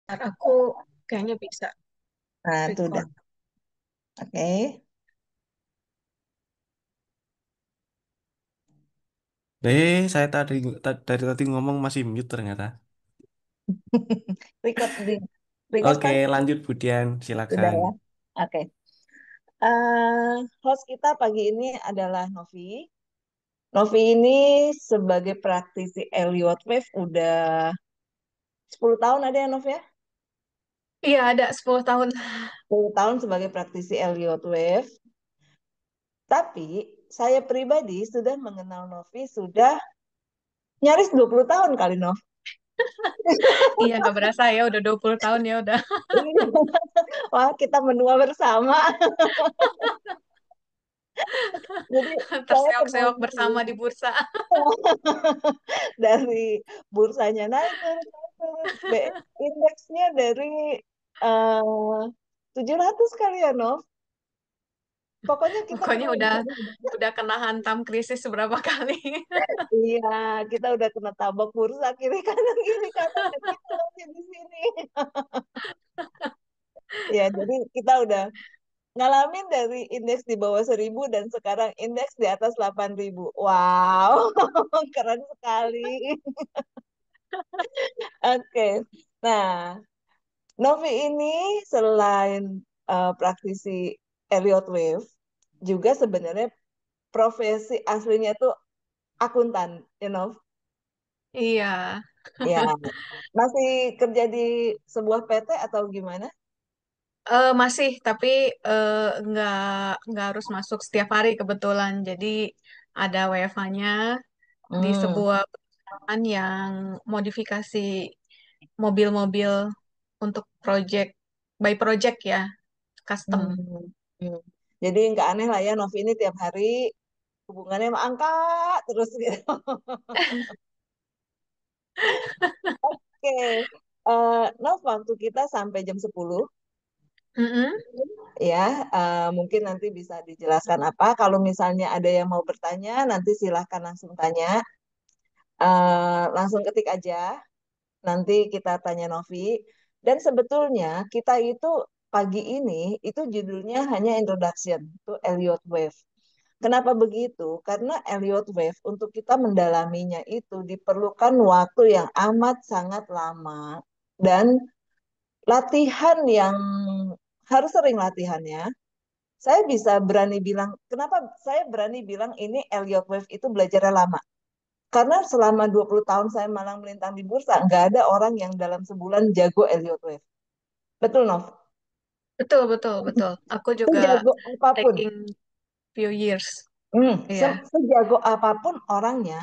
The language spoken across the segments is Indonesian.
Ntar aku kayaknya bisa Nah, itu udah. record. Oke. Saya dari tadi ngomong masih mute ternyata. Recording. Record Oke, kan lanjut Budian, udah silakan. ya. Oke. Host kita pagi ini adalah Novi. Novi ini sebagai praktisi Elliott Wave udah 10 tahun ada ya Novi ya? Iya, ada 10 tahun. 10 tahun sebagai praktisi Elliott Wave. Tapi saya pribadi sudah mengenal Novi sudah nyaris 20 tahun kali Nov. Iya, nggak berasa ya, udah 20 tahun ya udah. Wah, kita menua bersama. Jadi saya kenal Terseok-seok bersama di dia bursa. dari bursanya naik turun naik turun. Indeksnya dari eh 700 kali ya, Nov. Pokoknya kita Pokoknya kenal udah dia. udah kena hantam krisis seberapa kali. Iya, kita udah kena tabok bursa kiri kanan dan kita masih di sini. Ya, jadi kita udah ngalamin dari indeks di bawah 1.000 dan sekarang indeks di atas 8.000. Wow, keren sekali. Oke. Nah, Novi ini selain praktisi Elliott Wave, juga sebenarnya profesi aslinya tuh akuntan, you know. Iya. Ya, masih kerja di sebuah PT atau gimana? Masih, tapi nggak harus masuk setiap hari kebetulan. Jadi ada WFH-nya di Hmm, sebuah perusahaan yang modifikasi mobil-mobil untuk project by project ya, custom. hmm, hmm. Jadi nggak aneh lah ya, Novi ini tiap hari hubungannya sama angka terus gitu. Oke, Nov, waktu kita sampai jam 10 Mm-mm. ya, mungkin nanti bisa dijelaskan apa. Kalau misalnya ada yang mau bertanya, nanti silahkan langsung tanya. Langsung ketik aja, nanti kita tanya Novi. Dan sebetulnya kita itu pagi ini itu judulnya hanya introduction to Elliott Wave. Kenapa begitu? Karena Elliott Wave untuk kita mendalaminya itu diperlukan waktu yang amat sangat lama dan latihan yang harus sering latihannya. Saya bisa berani bilang, kenapa saya berani bilang ini Elliott Wave itu belajarnya lama? Karena selama 20 tahun saya malang melintang di bursa, nggak ada orang yang dalam sebulan jago Elliott Wave. Betul, Nov? Betul, betul, betul. Aku juga Sejago apapun. taking few years. Iya, Sejago apapun orangnya,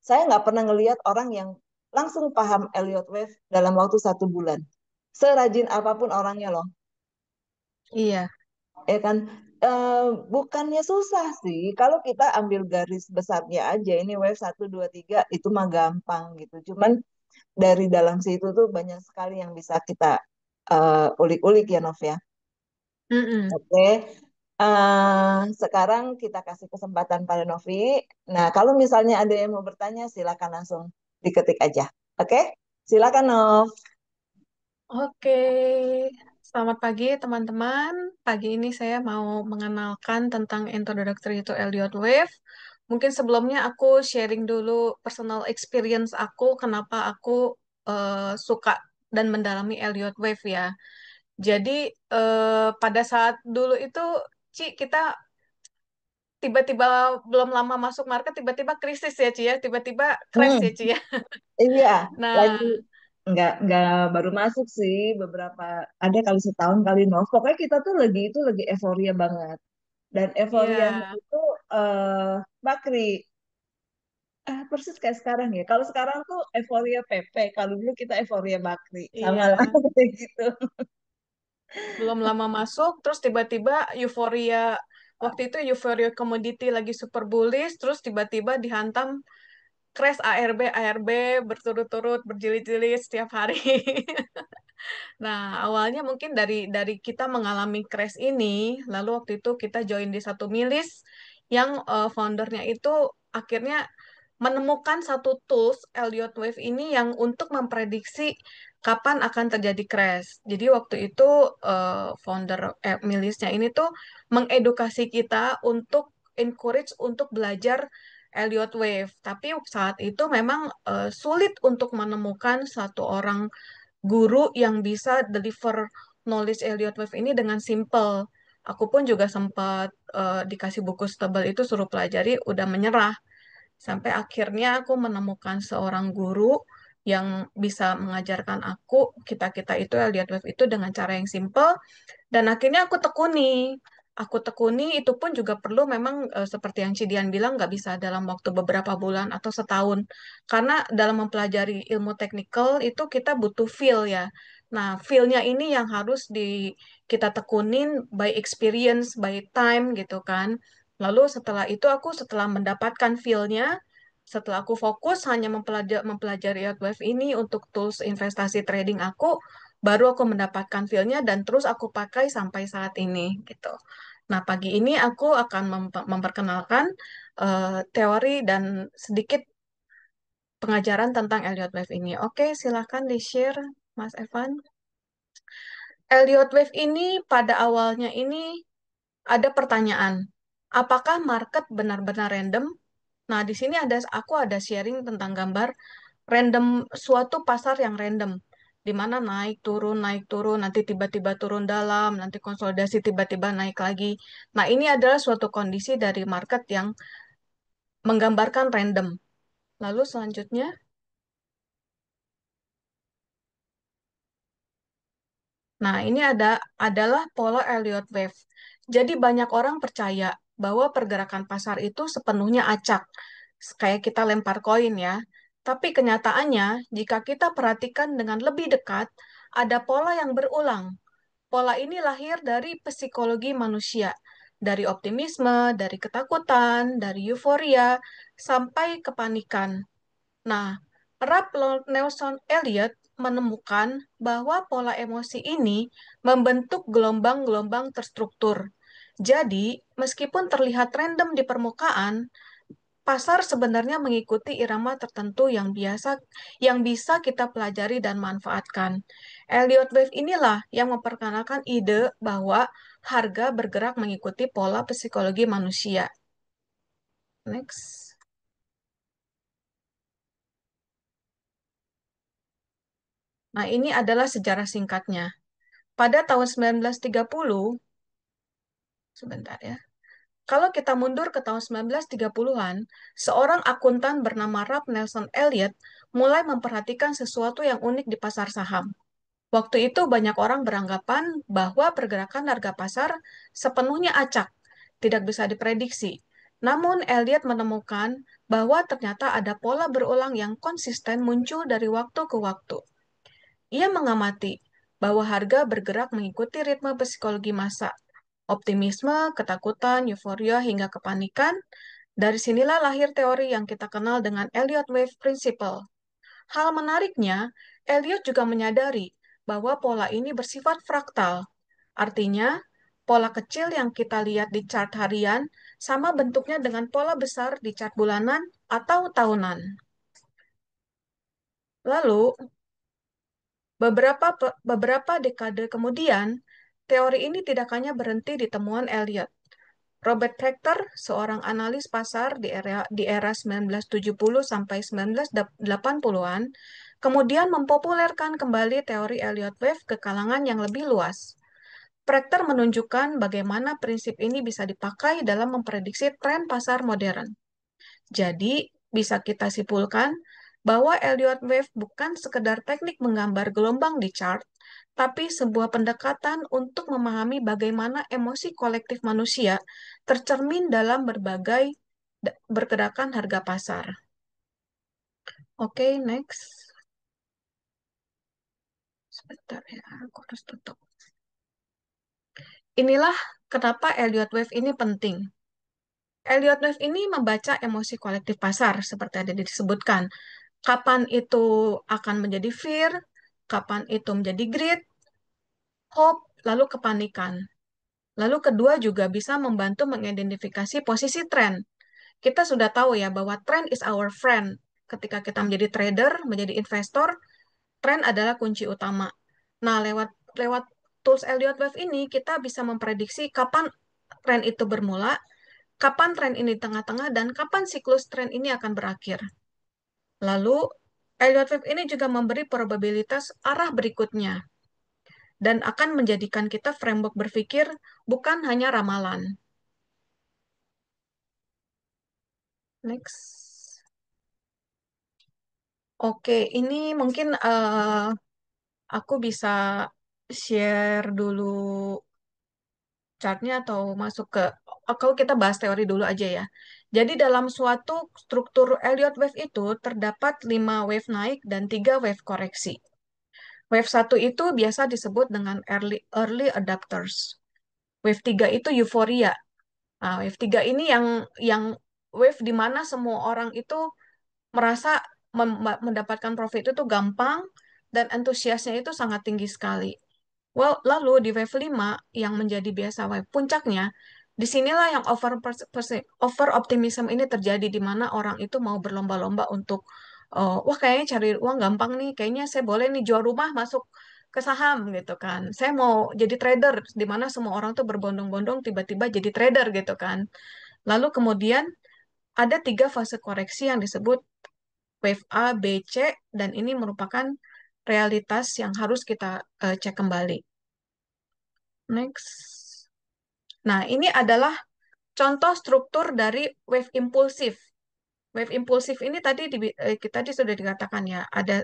saya nggak pernah ngelihat orang yang langsung paham Elliott Wave dalam waktu 1 bulan. Serajin apapun orangnya loh, iya, ya kan? Bukannya susah sih, kalau kita ambil garis besarnya aja, ini Wave 1, 2, 3 itu mah gampang gitu. Cuman dari dalam situ tuh banyak sekali yang bisa kita ulik-ulik ya Nov ya. mm-mm. Oke, sekarang kita kasih kesempatan pada Novi. Nah, kalau misalnya ada yang mau bertanya, silakan langsung diketik aja. Oke, silakan Nov. Oke, selamat pagi teman-teman. Pagi ini saya mau mengenalkan tentang Introductory to Elliott Wave. Mungkin sebelumnya aku sharing dulu personal experience aku, kenapa aku suka dan mendalami Elliott Wave ya. Jadi pada saat dulu itu, Ci, kita tiba-tiba belum lama masuk market, tiba-tiba krisis ya, Ci ya, tiba-tiba crash ya, Hmm, Ci ya. iya, lagi Nah, nggak baru masuk sih beberapa ada kali setahun kali Nov. Pokoknya kita tuh lagi itu lagi euforia banget dan euforianya iya, itu Bakri persis kayak sekarang ya. Kalau sekarang tuh euforia PP, kalau dulu kita euforia Bakri, sama lah iya. kayak gitu. Belum lama masuk, terus tiba-tiba euforia, waktu itu euforia komoditi lagi super bullish, terus tiba-tiba dihantam crash ARB berturut-turut berjilid-jilid setiap hari. Nah, awalnya mungkin dari kita mengalami crash ini, lalu waktu itu kita join di satu milis yang foundernya itu akhirnya menemukan satu tools Elliott Wave ini yang untuk memprediksi kapan akan terjadi crash. Jadi waktu itu founder milisnya ini tuh mengedukasi kita untuk encourage untuk belajar Elliott Wave. Tapi saat itu memang sulit untuk menemukan satu orang guru yang bisa deliver knowledge Elliott Wave ini dengan simple. Aku pun juga sempat dikasih buku stable itu suruh pelajari, udah menyerah. Sampai akhirnya aku menemukan seorang guru yang bisa mengajarkan aku kita-kita itu Elliott Wave itu dengan cara yang simple dan akhirnya aku tekuni. Aku tekuni itu pun juga perlu memang seperti yang Cidian bilang nggak bisa dalam waktu beberapa bulan atau setahun. Karena dalam mempelajari ilmu teknikal itu kita butuh feel ya. Nah, feel-nya ini yang harus kita tekunin by experience, by time gitu kan. Lalu setelah itu aku setelah mendapatkan feel-nya, setelah aku fokus hanya mempelajari Wave ini untuk tools investasi trading aku, baru aku mendapatkan feel-nya dan terus aku pakai sampai saat ini gitu. Nah, pagi ini aku akan memperkenalkan teori dan sedikit pengajaran tentang Elliott Wave ini. Oke, silakan di-share, Mas Evan. Elliott Wave ini pada awalnya ini ada pertanyaan, apakah market benar-benar random? Nah, di sini aku ada sharing tentang gambar random suatu pasar yang random, di mana naik turun, nanti tiba-tiba turun dalam, nanti konsolidasi tiba-tiba naik lagi. Nah, ini adalah suatu kondisi dari market yang menggambarkan random. Lalu selanjutnya, nah ini adalah pola Elliott Wave. Jadi banyak orang percaya bahwa pergerakan pasar itu sepenuhnya acak, kayak kita lempar koin ya. Tapi kenyataannya, jika kita perhatikan dengan lebih dekat, ada pola yang berulang. Pola ini lahir dari psikologi manusia, dari optimisme, dari ketakutan, dari euforia, sampai kepanikan. Nah, Nelson Elliot menemukan bahwa pola emosi ini membentuk gelombang-gelombang terstruktur. Jadi, meskipun terlihat random di permukaan, pasar sebenarnya mengikuti irama tertentu yang bisa kita pelajari dan manfaatkan. Elliott Wave inilah yang memperkenalkan ide bahwa harga bergerak mengikuti pola psikologi manusia. Next. Nah, ini adalah sejarah singkatnya. Pada tahun 1930, sebentar ya. Kalau kita mundur ke tahun 1930-an, seorang akuntan bernama Ralph Nelson Elliot mulai memperhatikan sesuatu yang unik di pasar saham. Waktu itu banyak orang beranggapan bahwa pergerakan harga pasar sepenuhnya acak, tidak bisa diprediksi. Namun Elliot menemukan bahwa ternyata ada pola berulang yang konsisten muncul dari waktu ke waktu. Ia mengamati bahwa harga bergerak mengikuti ritme psikologi massa, optimisme, ketakutan, euforia, hingga kepanikan. Dari sinilah lahir teori yang kita kenal dengan Elliott Wave Principle. Hal menariknya, Elliot juga menyadari bahwa pola ini bersifat fraktal. Artinya, pola kecil yang kita lihat di chart harian sama bentuknya dengan pola besar di chart bulanan atau tahunan. Lalu, beberapa dekade kemudian, teori ini tidak hanya berhenti di temuan Elliot. Robert Prechter, seorang analis pasar di era 1970 sampai 1980-an, kemudian mempopulerkan kembali teori Elliott Wave ke kalangan yang lebih luas. Prechter menunjukkan bagaimana prinsip ini bisa dipakai dalam memprediksi tren pasar modern. Jadi, bisa kita simpulkan bahwa Elliott Wave bukan sekedar teknik menggambar gelombang di chart, tapi sebuah pendekatan untuk memahami bagaimana emosi kolektif manusia tercermin dalam berbagai pergerakan harga pasar. Oke, next. Sebentar ya, aku harus tutup. Inilah kenapa Elliott Wave ini penting. Elliott Wave ini membaca emosi kolektif pasar, seperti ada disebutkan. Kapan itu akan menjadi fear, kapan itu menjadi greed, hope, lalu kepanikan. Lalu kedua juga bisa membantu mengidentifikasi posisi tren. Kita sudah tahu ya bahwa trend is our friend. Ketika kita menjadi trader, menjadi investor, tren adalah kunci utama. Nah, lewat lewat tools Elliott Wave ini kita bisa memprediksi kapan tren itu bermula, kapan tren ini di tengah-tengah, dan kapan siklus tren ini akan berakhir. Lalu, Elliott Wave ini juga memberi probabilitas arah berikutnya dan akan menjadikan kita framework berpikir bukan hanya ramalan. Next. Oke, ini mungkin aku bisa share dulu chartnya atau masuk ke kalau kita bahas teori dulu aja ya. Jadi dalam suatu struktur Elliott wave itu terdapat 5 wave naik dan 3 wave koreksi. Wave satu itu biasa disebut dengan early early adapters. Wave 3 itu euforia. Nah, wave 3 ini yang wave di mana semua orang itu merasa mendapatkan profit itu tuh gampang dan antusiasnya itu sangat tinggi sekali. Well, lalu di wave 5 yang menjadi biasa wave puncaknya, disinilah yang over optimism ini terjadi di mana orang itu mau berlomba-lomba untuk wah kayaknya cari uang gampang nih, kayaknya saya boleh nih jual rumah masuk ke saham gitu kan. Saya mau jadi trader di mana semua orang tuh berbondong-bondong tiba-tiba jadi trader gitu kan. Lalu kemudian ada 3 fase koreksi yang disebut wave A, B, C, dan ini merupakan realitas yang harus kita cek kembali. Next. Nah, ini adalah contoh struktur dari wave impulsif. Wave impulsif ini tadi sudah dikatakan ya, ada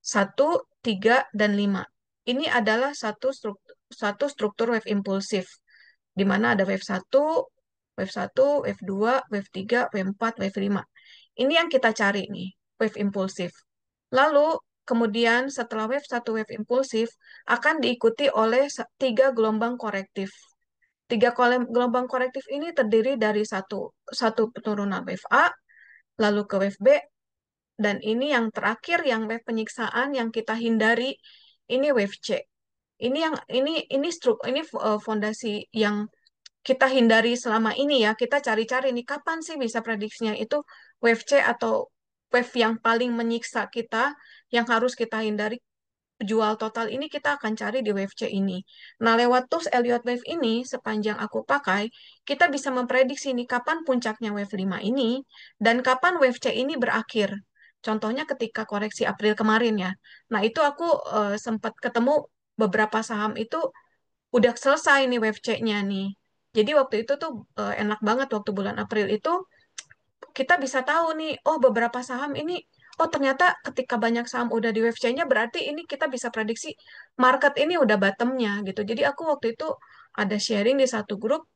1, 3, dan 5. Ini adalah satu struktur wave impulsif, di mana ada wave satu, wave 2, wave 3, wave 4, wave 5. Ini yang kita cari nih, wave impulsif. Lalu, kemudian setelah wave satu wave impulsif, akan diikuti oleh 3 gelombang korektif. Gelombang korektif ini terdiri dari satu penurunan wave A, lalu ke wave B, dan ini yang terakhir yang wave penyiksaan yang kita hindari, ini wave C. Ini fondasi yang kita hindari selama ini ya. Kita cari-cari nih kapan sih bisa prediksinya itu wave C atau wave yang paling menyiksa kita yang harus kita hindari jual total ini kita akan cari di wave C ini. Nah, lewat tools Elliott Wave ini, sepanjang aku pakai, kita bisa memprediksi nih kapan puncaknya wave 5 ini, dan kapan wave C ini berakhir. Contohnya ketika koreksi April kemarin ya. Nah, itu aku sempat ketemu beberapa saham itu udah selesai nih wave C-nya nih. Jadi waktu itu tuh enak banget waktu bulan April itu kita bisa tahu nih, oh beberapa saham ini, oh ternyata ketika banyak saham udah di wave C-nya, berarti ini kita bisa prediksi market ini udah bottomnya gitu. Jadi aku waktu itu ada sharing di satu grup,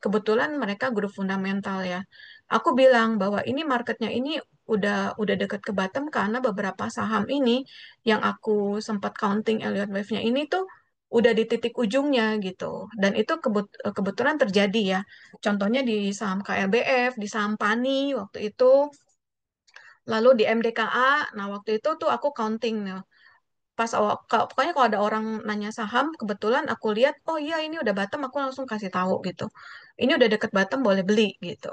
kebetulan mereka grup fundamental ya. Aku bilang bahwa ini marketnya ini udah dekat ke bottom karena beberapa saham ini yang aku sempat counting Elliott Wave-nya ini tuh udah di titik ujungnya gitu. Dan itu kebetulan terjadi ya. Contohnya di saham KLBF, di saham PANI waktu itu, lalu di MDKA. Nah, waktu itu tuh aku counting nih. Pas awal, pokoknya kalau ada orang nanya saham, kebetulan aku lihat, oh iya ini udah bottom, aku langsung kasih tahu gitu. Ini udah deket bottom, boleh beli gitu.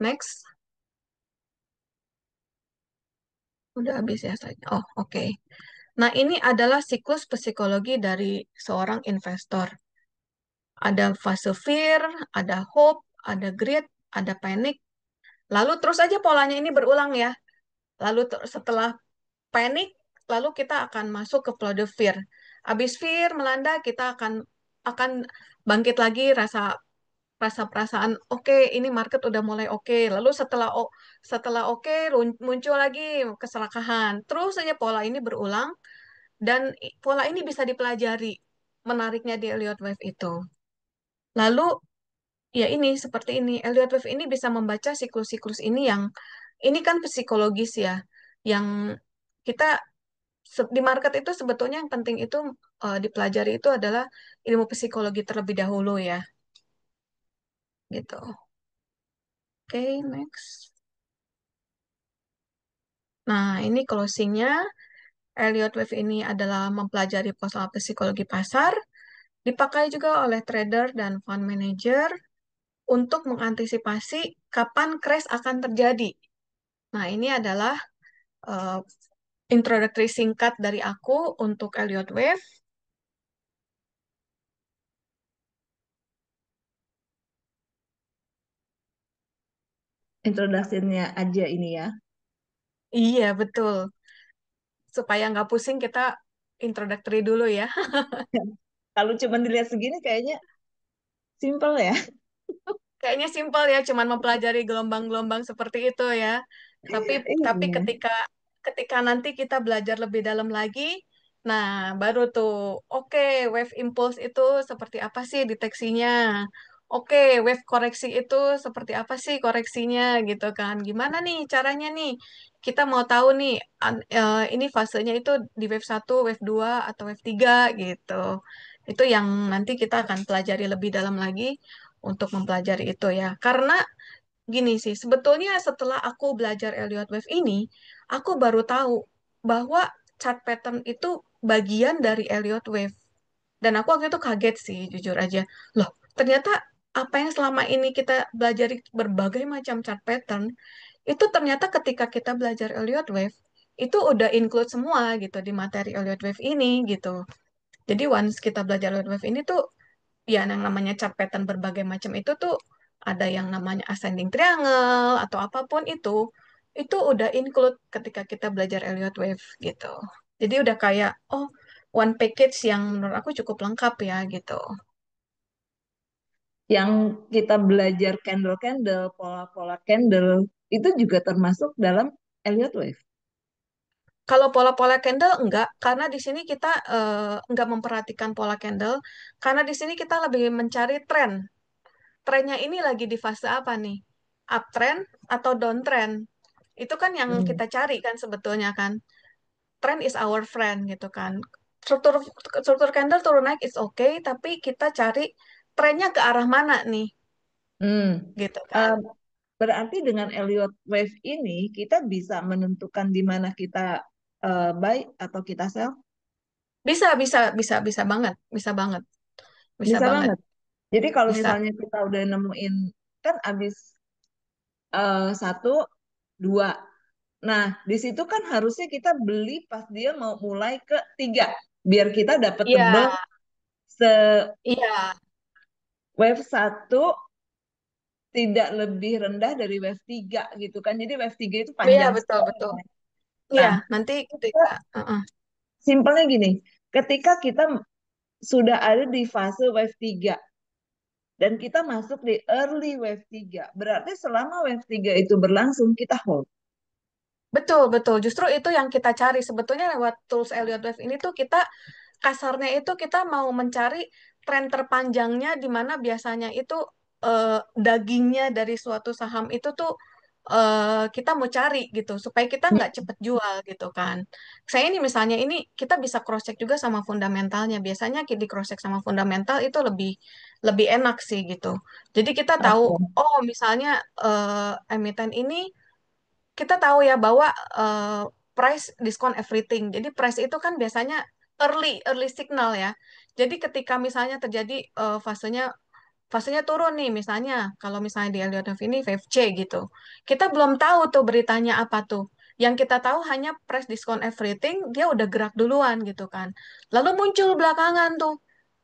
Next, udah habis ya saya. Oh, oke. Nah, ini adalah siklus psikologi dari seorang investor. Ada fase fear, ada hope, ada greed, ada panic. Lalu terus aja polanya ini berulang ya. Lalu setelah panik, lalu kita akan masuk ke flood fear. Habis fear melanda, kita akan bangkit lagi rasa rasa perasaan oke, ini market udah mulai oke. Lalu setelah oke muncul lagi keserakahan. Terus saja pola ini berulang dan pola ini bisa dipelajari. Menariknya di Elliott Wave itu. Lalu ya ini seperti ini. Elliott Wave ini bisa membaca siklus-siklus ini yang ini kan psikologis ya, yang kita di market itu sebetulnya yang penting itu dipelajari itu adalah ilmu psikologi terlebih dahulu ya, gitu. Oke, next. Nah, ini closingnya. Elliott Wave ini adalah mempelajari pola psikologi pasar, dipakai juga oleh trader dan fund manager untuk mengantisipasi kapan crash akan terjadi. Nah, ini adalah eh, introductory singkat dari aku untuk Elliott Wave. Introduction-nya aja ini ya. Iya, betul. Supaya nggak pusing, kita introductory dulu ya. Kalau cuma dilihat segini kayaknya simple ya. Kayaknya simpel ya, cuman mempelajari gelombang-gelombang seperti itu ya. Tapi tapi Iya. ketika ketika nanti kita belajar lebih dalam lagi, nah baru tuh, oke, wave impulse itu seperti apa sih deteksinya? Oke, wave koreksi itu seperti apa sih koreksinya gitu kan? Gimana nih caranya nih? Kita mau tahu nih ini fasenya itu di wave satu, wave 2 atau wave 3 gitu. Itu yang nanti kita akan pelajari lebih dalam lagi untuk mempelajari itu ya. Karena gini sih, sebetulnya setelah aku belajar Elliott Wave ini, aku baru tahu bahwa chart pattern itu bagian dari Elliott Wave. Dan aku waktu itu kaget sih, jujur aja. Loh, ternyata apa yang selama ini kita belajar berbagai macam chart pattern, itu ternyata ketika kita belajar Elliott Wave, itu udah include semua gitu di materi Elliott Wave ini gitu. Jadi once kita belajar Elliott Wave ini tuh ya yang namanya chart pattern berbagai macam itu tuh ada yang namanya ascending triangle atau apapun itu udah include ketika kita belajar Elliott Wave gitu. Jadi udah kayak oh one package yang menurut aku cukup lengkap ya gitu. Yang kita belajar candle-candle, pola-pola candle, itu juga termasuk dalam Elliott Wave. Kalau pola-pola candle enggak, karena di sini kita enggak memperhatikan pola candle, karena di sini kita lebih mencari tren. Trennya ini lagi di fase apa nih? Uptrend atau downtrend? Itu kan yang Hmm. kita cari kan sebetulnya kan. Trend is our friend gitu kan. Struktur struktur candle turun naik is okay, tapi kita cari trennya ke arah mana nih, Hmm. gitu kan. Eh, Berarti dengan Elliott Wave ini kita bisa menentukan di mana kita buy atau kita sell. Bisa, bisa, bisa, bisa banget, bisa banget, bisa Bisa banget, banget. Jadi kalau bisa. misalnya kita udah nemuin kan abis satu, dua. Nah, di situ kan harusnya kita beli pas dia mau mulai ke tiga, biar kita dapat tebel Iya, se iya, wave satu tidak lebih rendah dari wave tiga gitu kan. Jadi wave tiga itu iya panjang betul, sekali betul. kan. Iya, Nah, nanti kita ketika, simpelnya gini, ketika kita sudah ada di fase wave 3 dan kita masuk di early wave 3, berarti selama wave 3 itu berlangsung kita hold. betul, betul. Justru itu yang kita cari. Sebetulnya lewat tools Elliott Wave ini tuh kita kasarnya itu kita mau mencari tren terpanjangnya di mana biasanya itu dagingnya dari suatu saham itu tuh kita mau cari gitu supaya kita nggak cepet jual gitu kan. Saya ini misalnya ini kita bisa cross check juga sama fundamentalnya. Biasanya di cross check sama fundamental itu lebih lebih enak sih gitu. Jadi kita tahu Oke. oh misalnya emiten ini kita tahu ya bahwa eh, price discount everything. Jadi price itu kan biasanya early early signal ya. Jadi ketika misalnya terjadi fasenya fasenya turun nih misalnya kalau misalnya di Elliott Wave ini wave C gitu. Kita belum tahu tuh beritanya apa tuh. Yang kita tahu hanya price discount everything dia udah gerak duluan gitu kan. Lalu muncul belakangan tuh.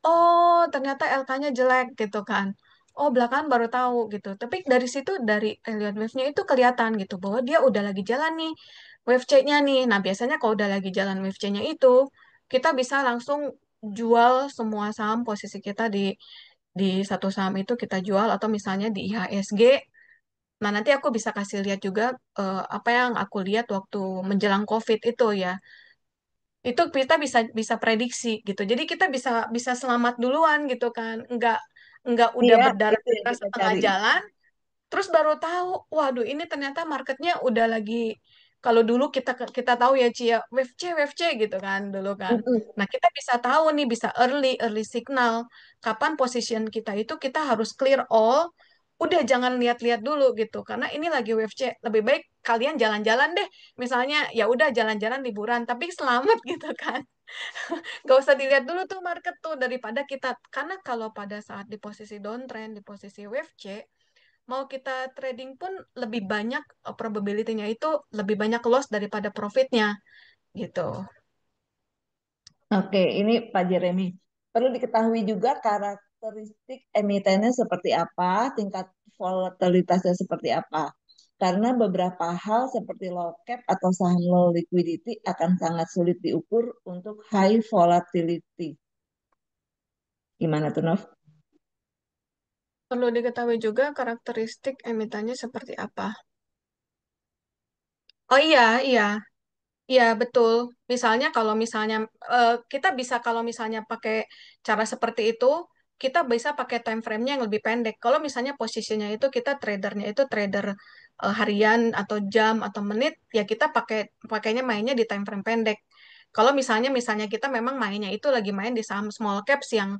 Oh, ternyata LK-nya jelek gitu kan. Oh, belakangan baru tahu gitu. Tapi dari situ dari Elliott Wave-nya itu kelihatan gitu bahwa dia udah lagi jalan nih wave C-nya nih. Nah, biasanya kalau udah lagi jalan wave C-nya itu kita bisa langsung jual semua saham posisi kita di satu saham itu kita jual atau misalnya di IHSG. Nah, nanti aku bisa kasih lihat juga apa yang aku lihat waktu menjelang COVID itu ya. Itu kita bisa bisa prediksi gitu. Jadi kita bisa bisa selamat duluan gitu kan. Enggak udah Iya, itu yang berdarah-darah kita setengah cari. jalan. Terus baru tahu, waduh ini ternyata marketnya udah lagi kalau dulu kita tahu ya Cia, wave C gitu kan dulu kan. Mm-mm. Nah, kita bisa tahu nih bisa early early signal kapan position kita itu kita harus clear all. Udah jangan lihat-lihat dulu gitu karena ini lagi wave C. Lebih baik kalian jalan-jalan deh. Misalnya ya udah jalan-jalan liburan tapi selamat gitu kan. Gak usah dilihat dulu tuh market tuh daripada kita karena kalau pada saat di posisi downtrend di posisi wave C mau kita trading pun lebih banyak probability-nya itu lebih banyak loss daripada profitnya. gitu. Oke, ini Pak Jeremy. Perlu diketahui juga karakteristik emitennya seperti apa, tingkat volatilitasnya seperti apa. Karena beberapa hal seperti low cap atau saham low liquidity akan sangat sulit diukur untuk high volatility. Gimana tuh, Nov? Perlu diketahui juga karakteristik emitennya seperti apa. Oh iya, iya. Iya, betul. Misalnya kalau misalnya kita bisa kalau misalnya pakai cara seperti itu, kita bisa pakai time frame-nya yang lebih pendek. Kalau misalnya posisinya itu kita tradernya itu trader harian atau jam atau menit, ya kita pakainya mainnya di time frame pendek. Kalau misalnya kita memang mainnya itu lagi main di saham small caps yang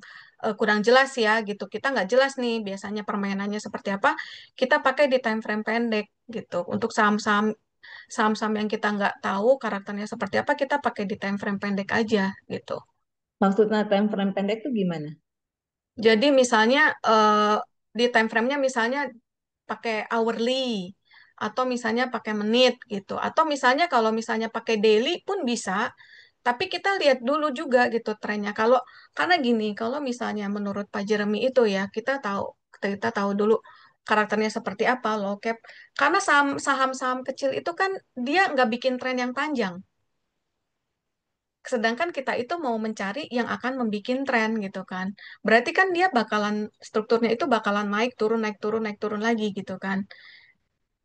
kurang jelas ya gitu. Kita nggak jelas nih biasanya permainannya seperti apa, kita pakai di time frame pendek gitu. Untuk saham-saham yang kita nggak tahu karakternya seperti apa, kita pakai di time frame pendek aja gitu. Maksudnya time frame pendek tuh gimana? Jadi misalnya di time frame-nya misalnya pakai hourly atau misalnya pakai menit gitu. Atau misalnya kalau misalnya pakai daily pun bisa, tapi kita lihat dulu juga gitu trennya. Karena gini, kalau misalnya menurut Pak Jeremy itu ya, kita tahu dulu karakternya seperti apa low cap. Karena saham-saham kecil itu kan dia nggak bikin tren yang panjang. Sedangkan kita itu mau mencari yang akan membuat tren gitu kan. Berarti kan dia strukturnya itu bakalan naik turun naik turun naik turun lagi gitu kan.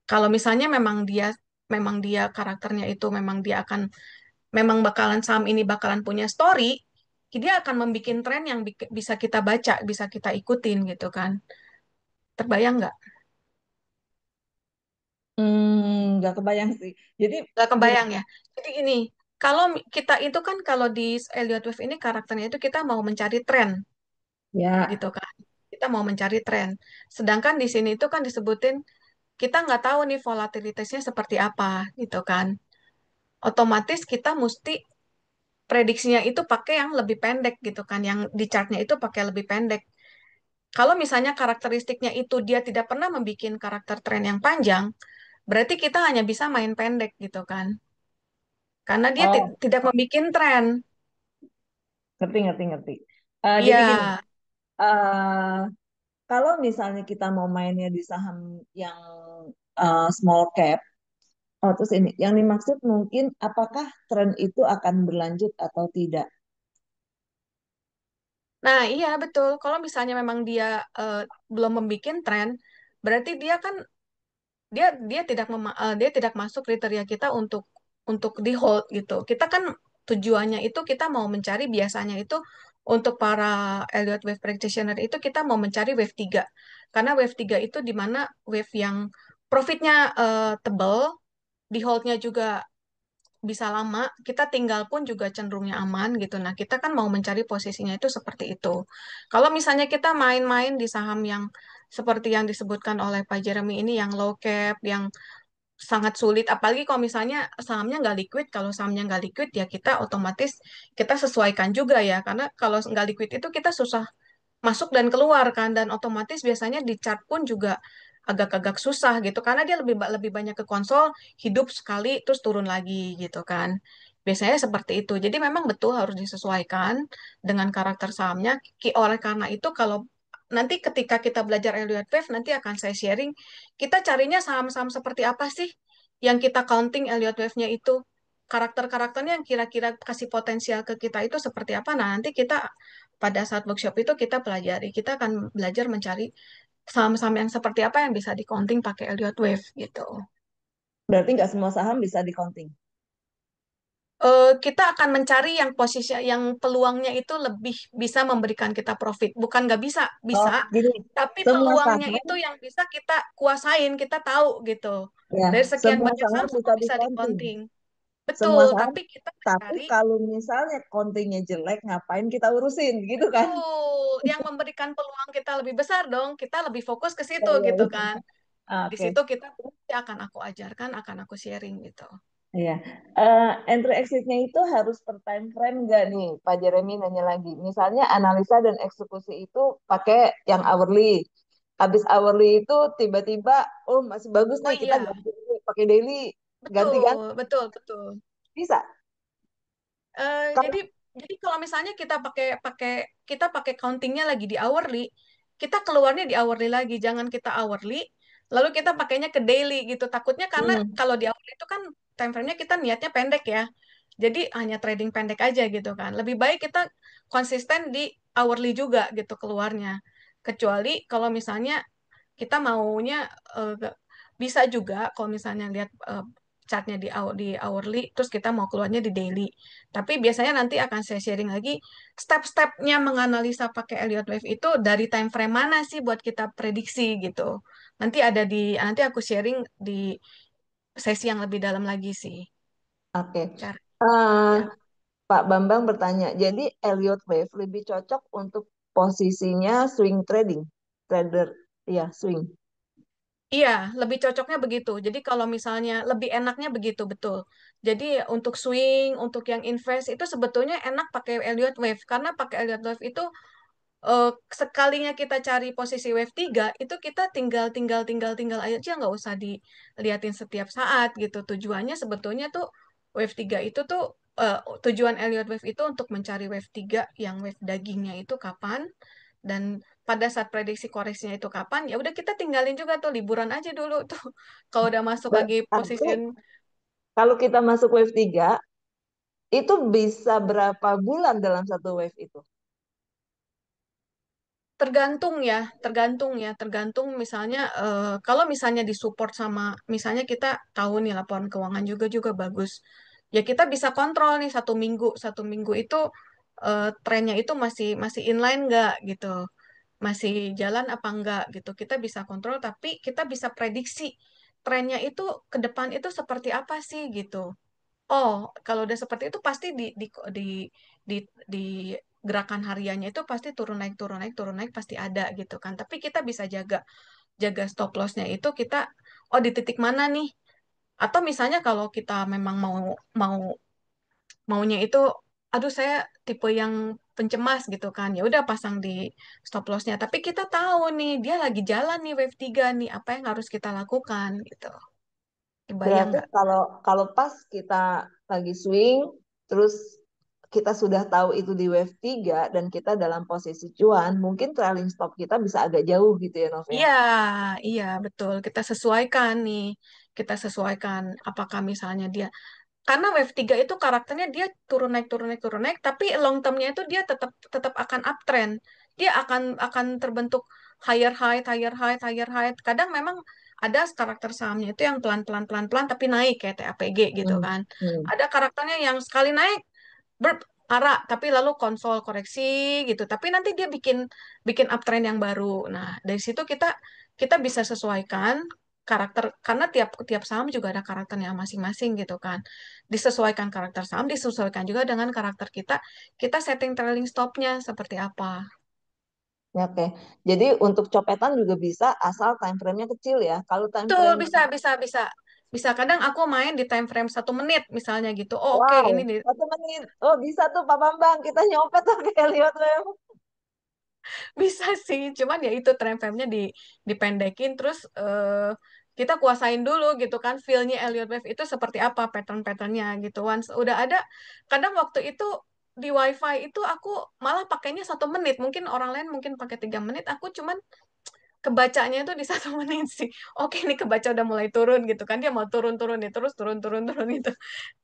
Kalau misalnya memang dia karakternya itu memang bakalan saham ini bakalan punya story, dia akan membuat tren yang bisa kita baca, bisa kita ikutin gitu kan. Terbayang nggak? Nggak kebayang sih. Jadi Nggak kebayang gimana? ya. Jadi ini, kalau kita itu kan kalau di Elliott Wave ini karakternya itu kita mau mencari tren Ya, gitu kan. Kita mau mencari tren. Sedangkan di sini itu kan disebutin kita nggak tahu nih volatilitasnya seperti apa gitu kan. Otomatis kita mesti prediksinya itu pakai yang lebih pendek gitu kan, yang di chartnya itu pakai lebih pendek. Kalau misalnya karakteristiknya itu dia tidak pernah membuat karakter tren yang panjang, berarti kita hanya bisa main pendek gitu kan. Karena dia oh, tidak membuat tren. ngerti, ngerti, ngerti. Jadi gini, Iya. eh, kalau misalnya kita mau mainnya di saham yang small cap, oh terus ini, yang dimaksud mungkin apakah tren itu akan berlanjut atau tidak? Nah, iya betul. Kalau misalnya memang dia eh, belum membuat tren, berarti dia tidak masuk kriteria kita untuk di hold gitu. Kita kan tujuannya itu kita mau mencari biasanya itu untuk para Elliott Wave Practitioner itu kita mau mencari wave 3. Karena wave 3 itu di mana wave yang profitnya tebal, di holdnya juga bisa lama, kita tinggal pun juga cenderungnya aman gitu. Nah, kita kan mau mencari posisinya itu seperti itu. Kalau misalnya kita main-main di saham yang seperti yang disebutkan oleh Pak Jeremy ini, yang low cap, yang sangat sulit, apalagi kalau misalnya sahamnya nggak liquid. Kalau sahamnya nggak liquid ya kita otomatis kita sesuaikan juga ya, karena kalau nggak liquid itu kita susah masuk dan keluar kan, dan otomatis biasanya di chart pun juga agak-agak susah gitu karena dia lebih banyak ke konsol, hidup sekali terus turun lagi gitu kan. Biasanya seperti itu. Jadi memang betul harus disesuaikan dengan karakter sahamnya. Oleh karena itu kalau nanti ketika kita belajar Elliott Wave nanti akan saya sharing kita carinya saham-saham seperti apa sih yang kita counting Elliott Wave-nya itu. Karakter-karakternya yang kira-kira kasih potensial ke kita itu seperti apa. Nah, nanti kita pada saat workshop itu kita pelajari, kita akan belajar mencari saham-saham yang seperti apa yang bisa di-counting pakai Elliott Wave gitu. Berarti nggak semua saham bisa di-counting. Kita akan mencari yang posisi yang peluangnya itu lebih bisa memberikan kita profit. Bukan nggak bisa, Oh, bisa, gini, tapi semua peluangnya saham, itu yang bisa kita kuasain, kita tahu gitu. ya, Dari sekian semua banyak saham saham semua bisa bisa di-counting. di-counting. Betul, Semua saham. tapi kita Tapi mencari kalau misalnya countingnya jelek, ngapain kita urusin, gitu kan? betul yang memberikan peluang kita lebih besar dong. Kita lebih fokus ke Ya, situ ya, gitu ya. kan. Nah, di Oke. situ kita akan aku ajarkan, akan aku sharing gitu. Iya. Entry exitnya itu harus per time frame nggak nih? Pak Jeremy nanya lagi. Misalnya analisa dan eksekusi itu pakai yang hourly. Habis hourly itu tiba-tiba, oh masih bagus Oh nih kita iya, ganti pakai daily, betul, ganti-ganti betul, betul. bisa. Jadi kalau misalnya kita pakai countingnya lagi di hourly, kita keluarnya di hourly lagi, jangan kita hourly, lalu kita pakainya ke daily gitu. Takutnya karena Hmm, kalau di hourly itu kan time frame-nya kita niatnya pendek ya. Jadi hanya trading pendek aja gitu kan. Lebih baik kita konsisten di hourly juga gitu keluarnya. Kecuali kalau misalnya kita maunya bisa juga kalau misalnya lihat chartnya di hourly, terus kita mau keluarnya di daily. Tapi biasanya nanti akan saya sharing lagi step-stepnya menganalisa pakai Elliott Wave itu dari time frame mana sih buat kita prediksi gitu. Nanti aku sharing di sesi yang lebih dalam lagi sih. oke. Cara Eh, ya. Pak Bambang bertanya, jadi Elliott Wave lebih cocok untuk posisinya swing trading, trader, ya swing. Iya, lebih cocoknya begitu. Jadi kalau misalnya lebih enaknya begitu, betul. Jadi untuk swing, untuk yang invest itu sebetulnya enak pakai Elliott Wave karena pakai Elliott Wave itu eh, sekalinya kita cari posisi wave 3 itu kita tinggal aja nggak usah diliatin setiap saat gitu. Tujuannya sebetulnya tuh wave 3 itu tuh eh, tujuan Elliott Wave itu untuk mencari wave 3 yang wave dagingnya itu kapan dan pada saat prediksi koreksinya itu kapan ya udah kita tinggalin juga tuh liburan aja dulu tuh kalau udah masuk lagi Berarti position. kalau kita masuk wave 3, itu bisa berapa bulan dalam satu wave itu? Tergantung misalnya kalau misalnya disupport sama misalnya kita tahu nih laporan keuangan juga bagus, ya kita bisa kontrol nih satu minggu itu trennya itu masih masih inline nggak gitu, masih jalan apa enggak gitu, kita bisa kontrol tapi kita bisa prediksi trennya itu ke depan itu seperti apa sih gitu. Oh, kalau udah seperti itu pasti di di gerakan hariannya itu pasti turun naik pasti ada gitu kan. Tapi kita bisa jaga jaga stop lossnya itu kita oh di titik mana nih? Atau misalnya kalau kita memang mau maunya itu aduh saya tipe yang pencemas gitu kan. Ya udah pasang di stop lossnya. Tapi kita tahu nih dia lagi jalan nih wave 3 nih, apa yang harus kita lakukan gitu. Kebayang Berarti nggak? kalau kalau pas kita lagi swing, terus kita sudah tahu itu di wave 3 dan kita dalam posisi cuan, mungkin trailing stop kita bisa agak jauh gitu ya, Nov ya. Iya, iya betul. Kita sesuaikan nih. Kita sesuaikan apakah misalnya dia karena wave 3 itu karakternya dia turun naik, tapi long termnya itu dia tetap tetap akan uptrend. Dia akan terbentuk higher high, higher high, higher high. Kadang memang ada karakter sahamnya itu yang pelan-pelan pelan-pelan tapi naik kayak TAPG gitu Hmm. kan. Hmm. Ada karakternya yang sekali naik arah tapi lalu konsol koreksi gitu tapi nanti dia bikin bikin uptrend yang baru. Nah dari situ kita kita bisa sesuaikan karakter karena tiap tiap saham juga ada karakternya masing-masing gitu kan, disesuaikan karakter saham disesuaikan juga dengan karakter kita, kita setting trailing stopnya seperti apa. Ya, oke. Jadi untuk copetan juga bisa asal time frame-nya kecil ya. Kalau time Betul, frame bisa kadang aku main di time frame 1 menit misalnya gitu, oh oke wow, ini nih. 1 menit. Oh, bisa tuh Pak Bambang. Kita nyopet pakai Elliott Wave. Bisa sih, cuman ya itu time frame-nya dipendekin terus kita kuasain dulu gitu kan feel-nya Elliott Wave itu seperti apa pattern-patternnya gitu. Once udah ada, kadang waktu itu di WiFi itu aku malah pakainya 1 menit. Mungkin orang lain mungkin pakai 3 menit, aku cuman kebacanya itu di 1 menit sih. Oke nih kebaca udah mulai turun gitu kan, dia mau turun-turun nih terus turun-turun itu.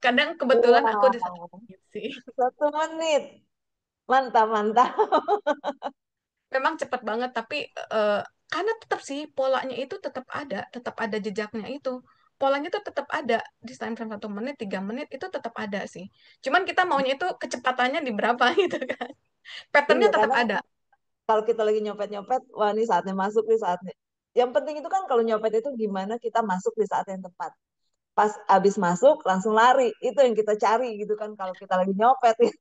Kadang kebetulan aku di satu Wow, menit sih. 1 menit. Mantap, mantap. Memang cepat banget tapi eh, karena tetap sih polanya itu tetap ada jejaknya itu, polanya itu tetap ada di time frame 1 menit 3 menit itu tetap ada sih, cuman kita maunya itu kecepatannya di berapa gitu kan, Iya, patternnya tetap karena ada. kalau kita lagi nyopet-nyopet, wah ini saatnya masuk nih saatnya. Yang penting itu kan kalau nyopet itu gimana kita masuk di saat yang tepat. Pas abis masuk langsung lari. Itu yang kita cari gitu kan kalau kita lagi nyopet ya.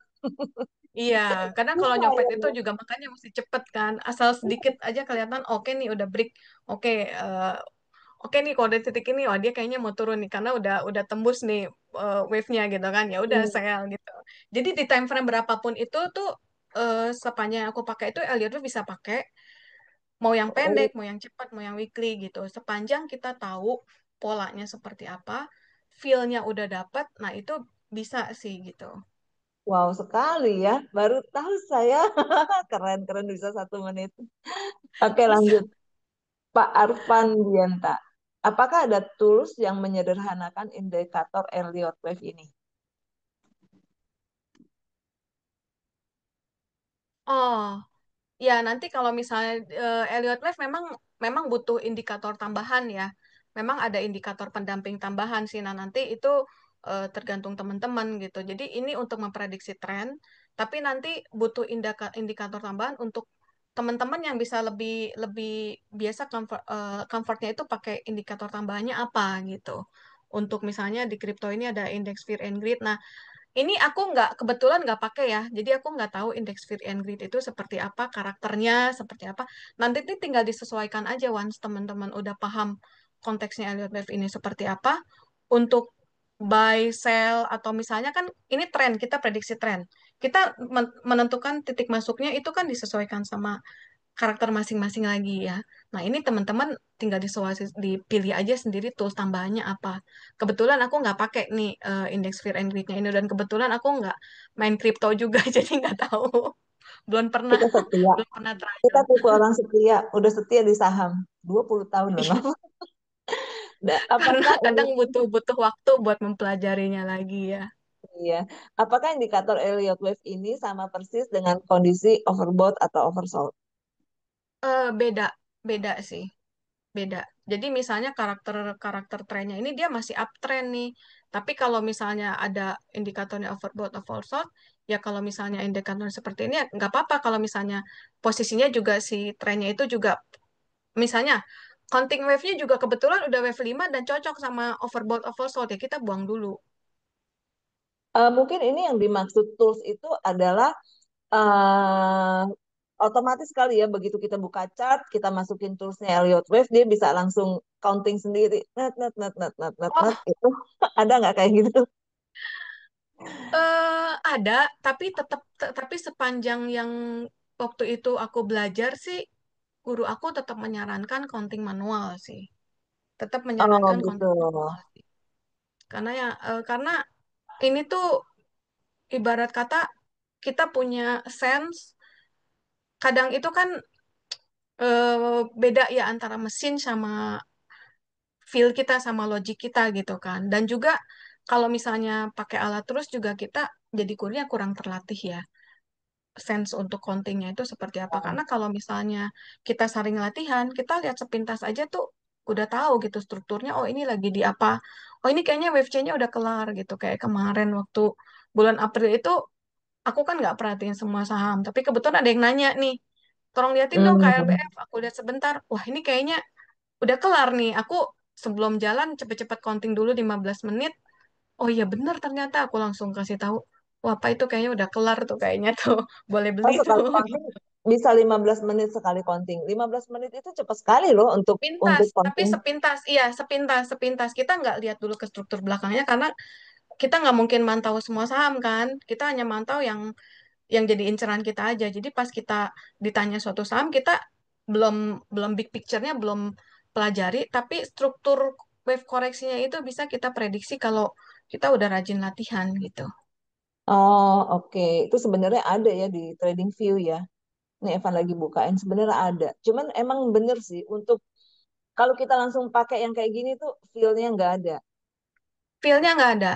Iya, kadang kalau Susah nyopet ya. itu juga makanya mesti cepet kan, asal sedikit aja kelihatan oke nih udah break, oke oke nih kalau dari titik ini, oh dia kayaknya mau turun nih karena udah tembus nih wave-nya gitu kan. Ya udah Hmm. sell gitu. Jadi di time frame berapapun itu tuh sepanjang aku pakai itu Elliott tuh bisa pakai mau yang pendek, Oh, mau yang cepat, mau yang weekly gitu. Sepanjang kita tahu polanya seperti apa, feel-nya udah dapet, nah itu bisa sih gitu. Wow, sekali ya. Baru tahu saya. Keren-keren bisa 1 menit. Oke, lanjut. Pak Arfan Dianta. Apakah ada tools yang menyederhanakan indikator Elliott wave ini? Oh, ya, nanti kalau misalnya Elliott Wave memang memang butuh indikator tambahan ya. Memang ada indikator pendamping tambahan sih. Nah, nanti itu tergantung teman-teman gitu. Jadi ini untuk memprediksi tren, tapi nanti butuh indikator tambahan untuk teman-teman yang bisa lebih lebih biasa comfortnya itu pakai indikator tambahannya apa gitu. Untuk misalnya di kripto ini ada indeks Fear and Greed. Nah, ini aku nggak kebetulan nggak pakai ya, jadi aku nggak tahu indeks Fear and Greed itu seperti apa, karakternya seperti apa. Nanti ini tinggal disesuaikan aja once teman-teman udah paham konteksnya Elliott Wave ini seperti apa. Untuk buy, sell, atau misalnya kan ini tren, kita prediksi tren. Kita menentukan titik masuknya itu kan disesuaikan sama karakter masing-masing lagi ya. Nah, ini teman-teman tinggal dipilih aja sendiri tools tambahannya apa. Kebetulan aku nggak pakai nih indeks Fear and Greed-nya ini, dan kebetulan aku nggak main kripto juga, jadi nggak tahu. Belum pernah, Kita setia. belum pernah Kita trial. tipe orang setia. Udah setia di saham. 20 tahun loh, Nov. Karena Apakah kadang butuh butuh waktu buat mempelajarinya lagi ya. iya, apakah indikator Elliott wave ini sama persis dengan kondisi overbought atau oversold? Beda, beda sih. Beda. Jadi misalnya karakter karakter trennya ini dia masih uptrend nih. Tapi kalau misalnya ada indikatornya overbought, oversold, ya kalau misalnya indikator seperti ini ya nggak apa-apa kalau misalnya posisinya juga si trennya itu juga misalnya counting wave-nya juga kebetulan udah wave 5 dan cocok sama overbought, oversold ya kita buang dulu. Mungkin ini yang dimaksud tools itu adalah eh otomatis kali ya begitu kita buka chart, kita masukin toolsnya Elliott Wave, dia bisa langsung counting sendiri. Net, net, net, net, net, net, net, Oh, itu ada nggak kayak gitu? ada, tapi tapi sepanjang yang waktu itu aku belajar sih, guru aku tetap menyarankan counting manual sih. Tetap Oh menyarankan gitu. kontak manual sih. Karena ya karena ini tuh ibarat kata kita punya sense, kadang itu kan beda ya antara mesin sama feel kita sama logic kita gitu kan. Dan juga kalau misalnya pakai alat terus juga kita jadi kurnya kurang terlatih ya. Sense untuk countingnya itu seperti apa. Karena kalau misalnya kita sering latihan, kita lihat sepintas aja tuh udah tahu gitu strukturnya. Oh ini lagi di apa? Oh ini kayaknya wave change-nya udah kelar gitu. Kayak kemarin waktu bulan April itu aku kan nggak perhatiin semua saham. Tapi kebetulan ada yang nanya nih, tolong liatin dong Hmm. KLBF. Aku lihat sebentar. Wah ini kayaknya udah kelar nih. Aku sebelum jalan cepet-cepet counting dulu 15 menit. Oh iya bener ternyata aku langsung kasih tahu. Wah, apa itu kayaknya udah kelar tuh kayaknya tuh. Boleh beli Oh, tuh. sekali counting bisa 15 menit sekali counting. 15 menit itu cepat sekali loh Sepintas, untuk tapi counting. sepintas, iya sepintas, sepintas. Kita nggak lihat dulu ke struktur belakangnya karena kita nggak mungkin mantau semua saham kan. Kita hanya mantau yang jadi inceran kita aja. Jadi pas kita ditanya suatu saham, kita belum belum big picture-nya belum pelajari, tapi struktur wave koreksinya itu bisa kita prediksi kalau kita udah rajin latihan gitu. Oh, oke. Itu sebenarnya ada ya di TradingView ya. Nih Evan lagi bukain sebenarnya ada. Cuman emang bener sih untuk kalau kita langsung pakai yang kayak gini tuh feel-nya nggak ada. Feel-nya nggak ada.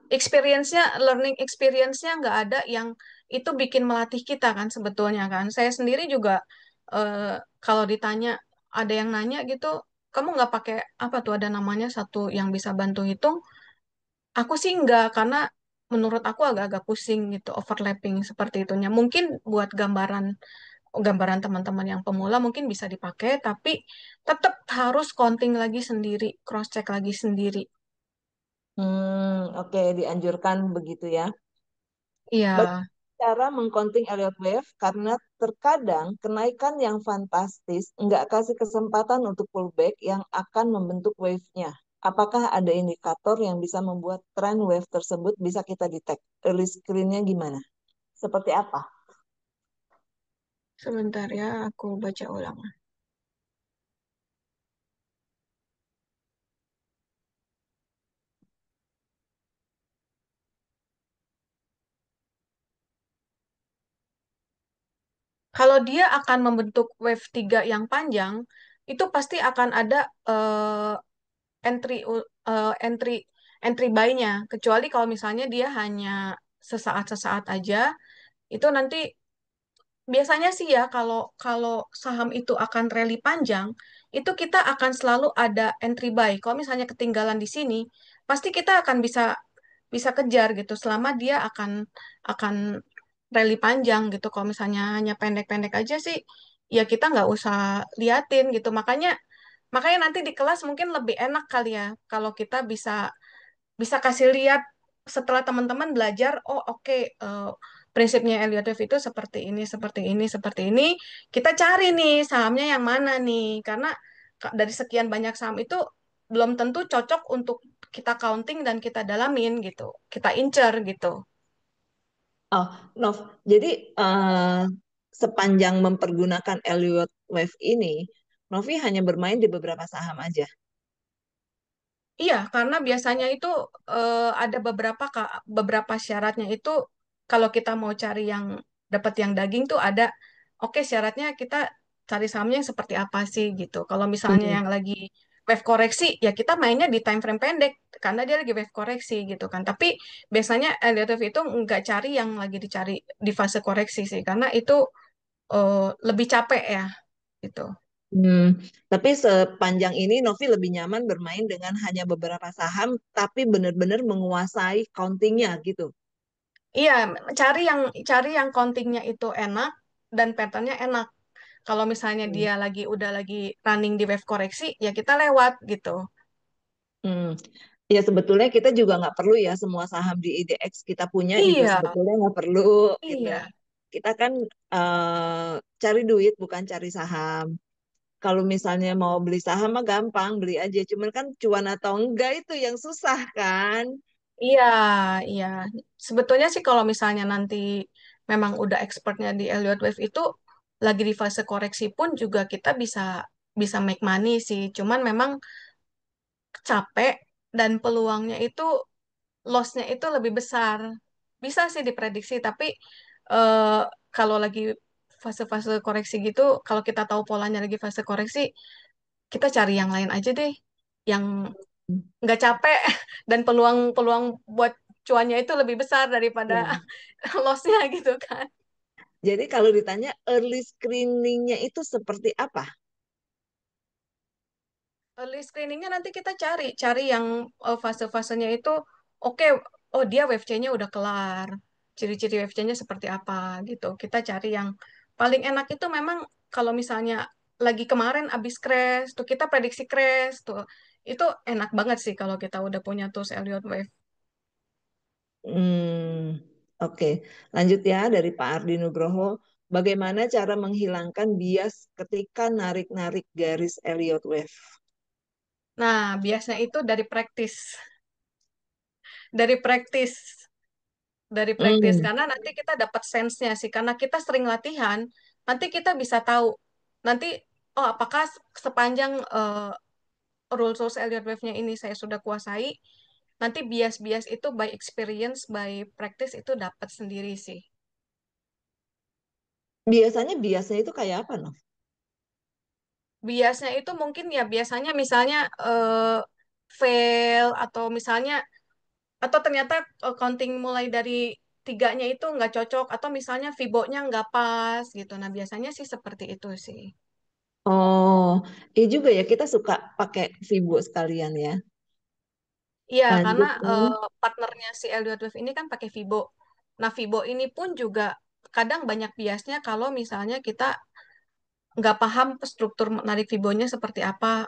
Experience-nya, learning experience-nya nggak ada yang itu bikin melatih kita kan sebetulnya kan. Saya sendiri juga kalau ditanya ada yang nanya gitu, kamu nggak pakai apa tuh ada namanya satu yang bisa bantu hitung? Aku sih nggak karena menurut aku agak-agak pusing gitu overlapping seperti itunya. Mungkin buat gambaran gambaran teman-teman yang pemula mungkin bisa dipakai, tapi tetap harus counting lagi sendiri, cross check lagi sendiri. Oke, dianjurkan begitu ya. Iya. Bagaimana cara mengcounting Elliott Wave karena terkadang kenaikan yang fantastis nggak kasih kesempatan untuk pullback yang akan membentuk wave-nya. Apakah ada indikator yang bisa membuat tren wave tersebut bisa kita detect? Early screen-nya gimana? Seperti apa? Sebentar ya, aku baca ulang. Kalau dia akan membentuk wave 3 yang panjang, itu pasti akan ada entry entry buy-nya. Kecuali kalau misalnya dia hanya sesaat-sesaat aja, itu nanti biasanya sih ya kalau kalau saham itu akan rally panjang, itu kita akan selalu ada entry buy. Kalau misalnya ketinggalan di sini, pasti kita akan bisa bisa kejar gitu selama dia akan rally panjang gitu. Kalau misalnya hanya pendek-pendek aja sih, ya kita nggak usah liatin gitu. Makanya makanya nanti di kelas mungkin lebih enak kali ya kalau kita bisa bisa kasih lihat setelah teman-teman belajar, oh oke, prinsipnya Elliott Wave itu seperti ini, seperti ini, seperti ini. Kita cari nih sahamnya yang mana nih, karena dari sekian banyak saham itu belum tentu cocok untuk kita counting dan kita dalamin gitu, kita incer gitu. Oh, Nov. Jadi sepanjang mempergunakan Elliott Wave ini, Novi hanya bermain di beberapa saham aja. Iya, karena biasanya itu ada beberapa syaratnya itu kalau kita mau cari yang dapat yang daging tuh ada oke syaratnya kita cari sahamnya yang seperti apa sih gitu. Kalau misalnya Hmm. yang lagi wave koreksi ya kita mainnya di time frame pendek karena dia lagi wave koreksi gitu kan. Tapi biasanya Elliott Wave itu nggak cari yang lagi dicari di fase koreksi sih karena itu lebih capek ya gitu. Hmm, tapi sepanjang ini Novi lebih nyaman bermain dengan hanya beberapa saham, tapi benar-benar menguasai countingnya gitu. Iya, cari yang countingnya itu enak dan patternnya enak. Kalau misalnya Hmm. dia udah lagi running di wave koreksi, ya kita lewat gitu. Hmm. Ya sebetulnya kita juga nggak perlu ya semua saham di IDX kita punya juga Iya, sebetulnya nggak perlu gitu. iya, Kita kan cari duit bukan cari saham. Kalau misalnya mau beli saham mah gampang beli aja, cuman kan cuan atau enggak itu yang susah kan. iya, iya. Sebetulnya sih kalau misalnya nanti memang udah expertnya di Elliott Wave itu lagi di fase koreksi pun juga kita bisa bisa make money sih. Cuman memang capek dan peluangnya itu loss-nya itu lebih besar. Bisa sih diprediksi, tapi eh, kalau lagi fase-fase koreksi gitu, kalau kita tahu polanya lagi fase koreksi, kita cari yang lain aja deh, yang nggak capek dan peluang-peluang buat cuannya itu lebih besar daripada Ya. loss-nya gitu kan. Jadi kalau ditanya early screeningnya itu seperti apa? Early screeningnya nanti kita cari yang fase-fasenya itu oke, oh dia wave C-nya udah kelar, ciri-ciri wave C-nya seperti apa gitu. Kita cari yang paling enak itu memang kalau misalnya lagi kemarin abis crash, tuh kita prediksi crash tuh, itu enak banget sih kalau kita udah punya tools Elliott Wave. Hmm, oke. Lanjut ya dari Pak Ardi Nugroho. Bagaimana cara menghilangkan bias ketika narik-narik garis Elliott Wave? Nah, biasanya itu dari praktis, dari praktis Hmm. karena nanti kita dapat sense-nya sih karena kita sering latihan nanti kita bisa tahu nanti oh apakah sepanjang rules Elliott Wave-nya ini saya sudah kuasai nanti bias-bias itu by experience by practice itu dapat sendiri sih Biasanya itu kayak apa, Nov? biasnya itu mungkin ya biasanya misalnya fail atau misalnya atau ternyata counting mulai dari tiganya itu nggak cocok atau misalnya Fibo-nya nggak pas gitu. Nah biasanya sih seperti itu sih. Oh, iya juga ya kita suka pakai Vibo sekalian ya. Iya karena Lanjut nih. partnernya si Elliott Wave ini kan pakai Fibo. Nah Fibo ini pun juga kadang banyak biasnya kalau misalnya kita nggak paham struktur narik Fibonya seperti apa.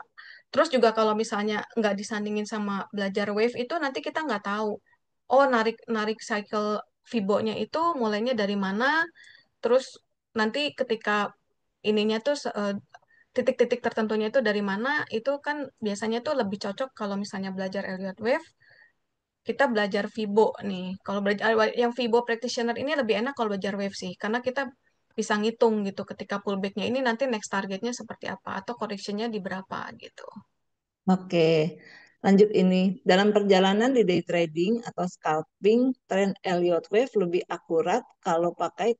Terus juga kalau misalnya nggak disandingin sama belajar wave itu nanti kita nggak tahu. Oh narik narik cycle Fibonya itu mulainya dari mana, terus nanti ketika ininya tuh titik-titik tertentunya itu dari mana, itu kan biasanya tuh lebih cocok kalau misalnya belajar Elliott Wave, kita belajar Fibo nih. Kalau belajar yang Fibo practitioner ini lebih enak kalau belajar Wave sih, karena kita bisa ngitung gitu ketika pullbacknya ini nanti next targetnya seperti apa atau correctionnya di berapa gitu. Oke, lanjut ini. Dalam perjalanan di day trading atau scalping, tren Elliott Wave lebih akurat kalau pakai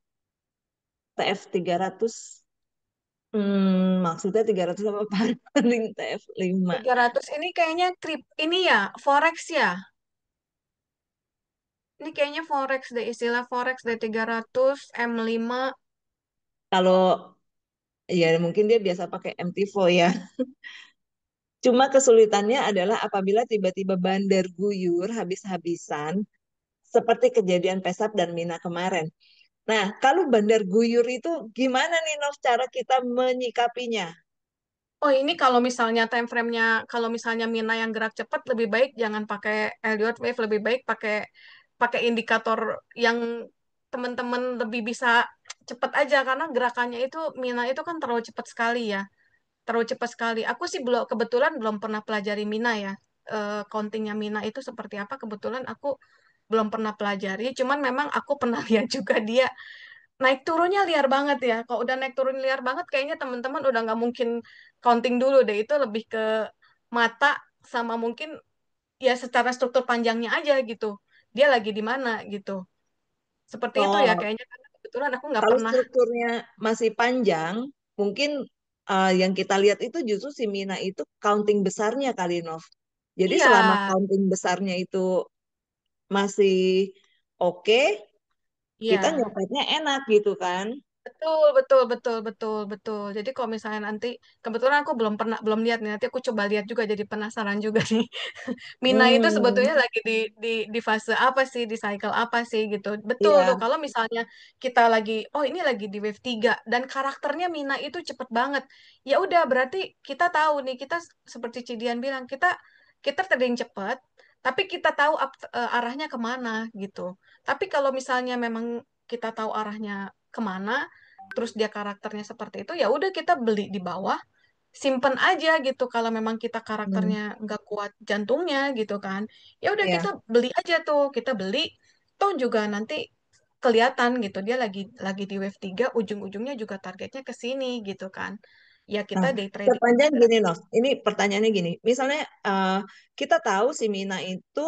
TF 300. Maksudnya 300 apa paling TF 5. 300 ini kayaknya ini ya, forex ya. Ini kayaknya forex deh, istilah forex deh 300 M5. Kalau ya mungkin dia biasa pakai MT4 ya. Cuma kesulitannya adalah apabila tiba-tiba bandar guyur habis-habisan seperti kejadian Pesap dan Mina kemarin. Nah, kalau bandar guyur itu gimana nih Nov cara kita menyikapinya? Oh, ini kalau misalnya time frame-nya, kalau misalnya Mina yang gerak cepat, lebih baik jangan pakai Elliott Wave, lebih baik pakai pakai indikator yang teman-teman lebih bisa cepat aja, karena gerakannya itu Mina itu kan terlalu cepat sekali ya, terlalu cepat sekali. Aku sih belum kebetulan belum pernah pelajari Mina ya. Countingnya Mina itu seperti apa? Kebetulan aku belum pernah pelajari, cuman memang aku pernah lihat juga dia naik turunnya liar banget ya. Kalau udah naik turun liar banget, kayaknya teman-teman udah nggak mungkin counting dulu deh. Itu lebih ke mata sama mungkin ya secara struktur panjangnya aja gitu. Dia lagi di mana gitu. Seperti itu ya Oh, kayaknya karena kebetulan aku nggak kalau pernah. strukturnya masih panjang, mungkin yang kita lihat itu justru si Mina itu counting besarnya kali Nov. Jadi Iya, selama counting besarnya itu masih oke, kita iya. nyopetnya enak gitu kan. Betul, betul, betul, betul, betul. Jadi kalau misalnya nanti, kebetulan aku belum lihat nih. Nanti aku coba lihat juga, jadi penasaran juga nih. Mina itu Hmm, sebetulnya lagi di fase apa sih, di cycle apa sih gitu. Betul tuh, iya. kalau misalnya kita lagi, oh ini lagi di wave 3 dan karakternya Mina itu cepet banget. Ya udah, berarti kita tahu nih, kita seperti Cidian bilang, kita kita terding cepet, tapi kita tahu arahnya kemana gitu. Tapi kalau misalnya memang kita tahu arahnya kemana, terus dia karakternya seperti itu, ya udah kita beli di bawah, simpen aja gitu. Kalau memang kita Hmm, karakternya nggak kuat jantungnya gitu kan, ya udah kita iya. beli aja tuh, kita beli, toh juga nanti kelihatan gitu dia lagi di wave 3 ujung-ujungnya juga targetnya ke sini gitu kan. Ya kita Nah, day trading aja sepanjang gini, berarti. Nov. Ini pertanyaannya gini. Misalnya kita tahu si Mina itu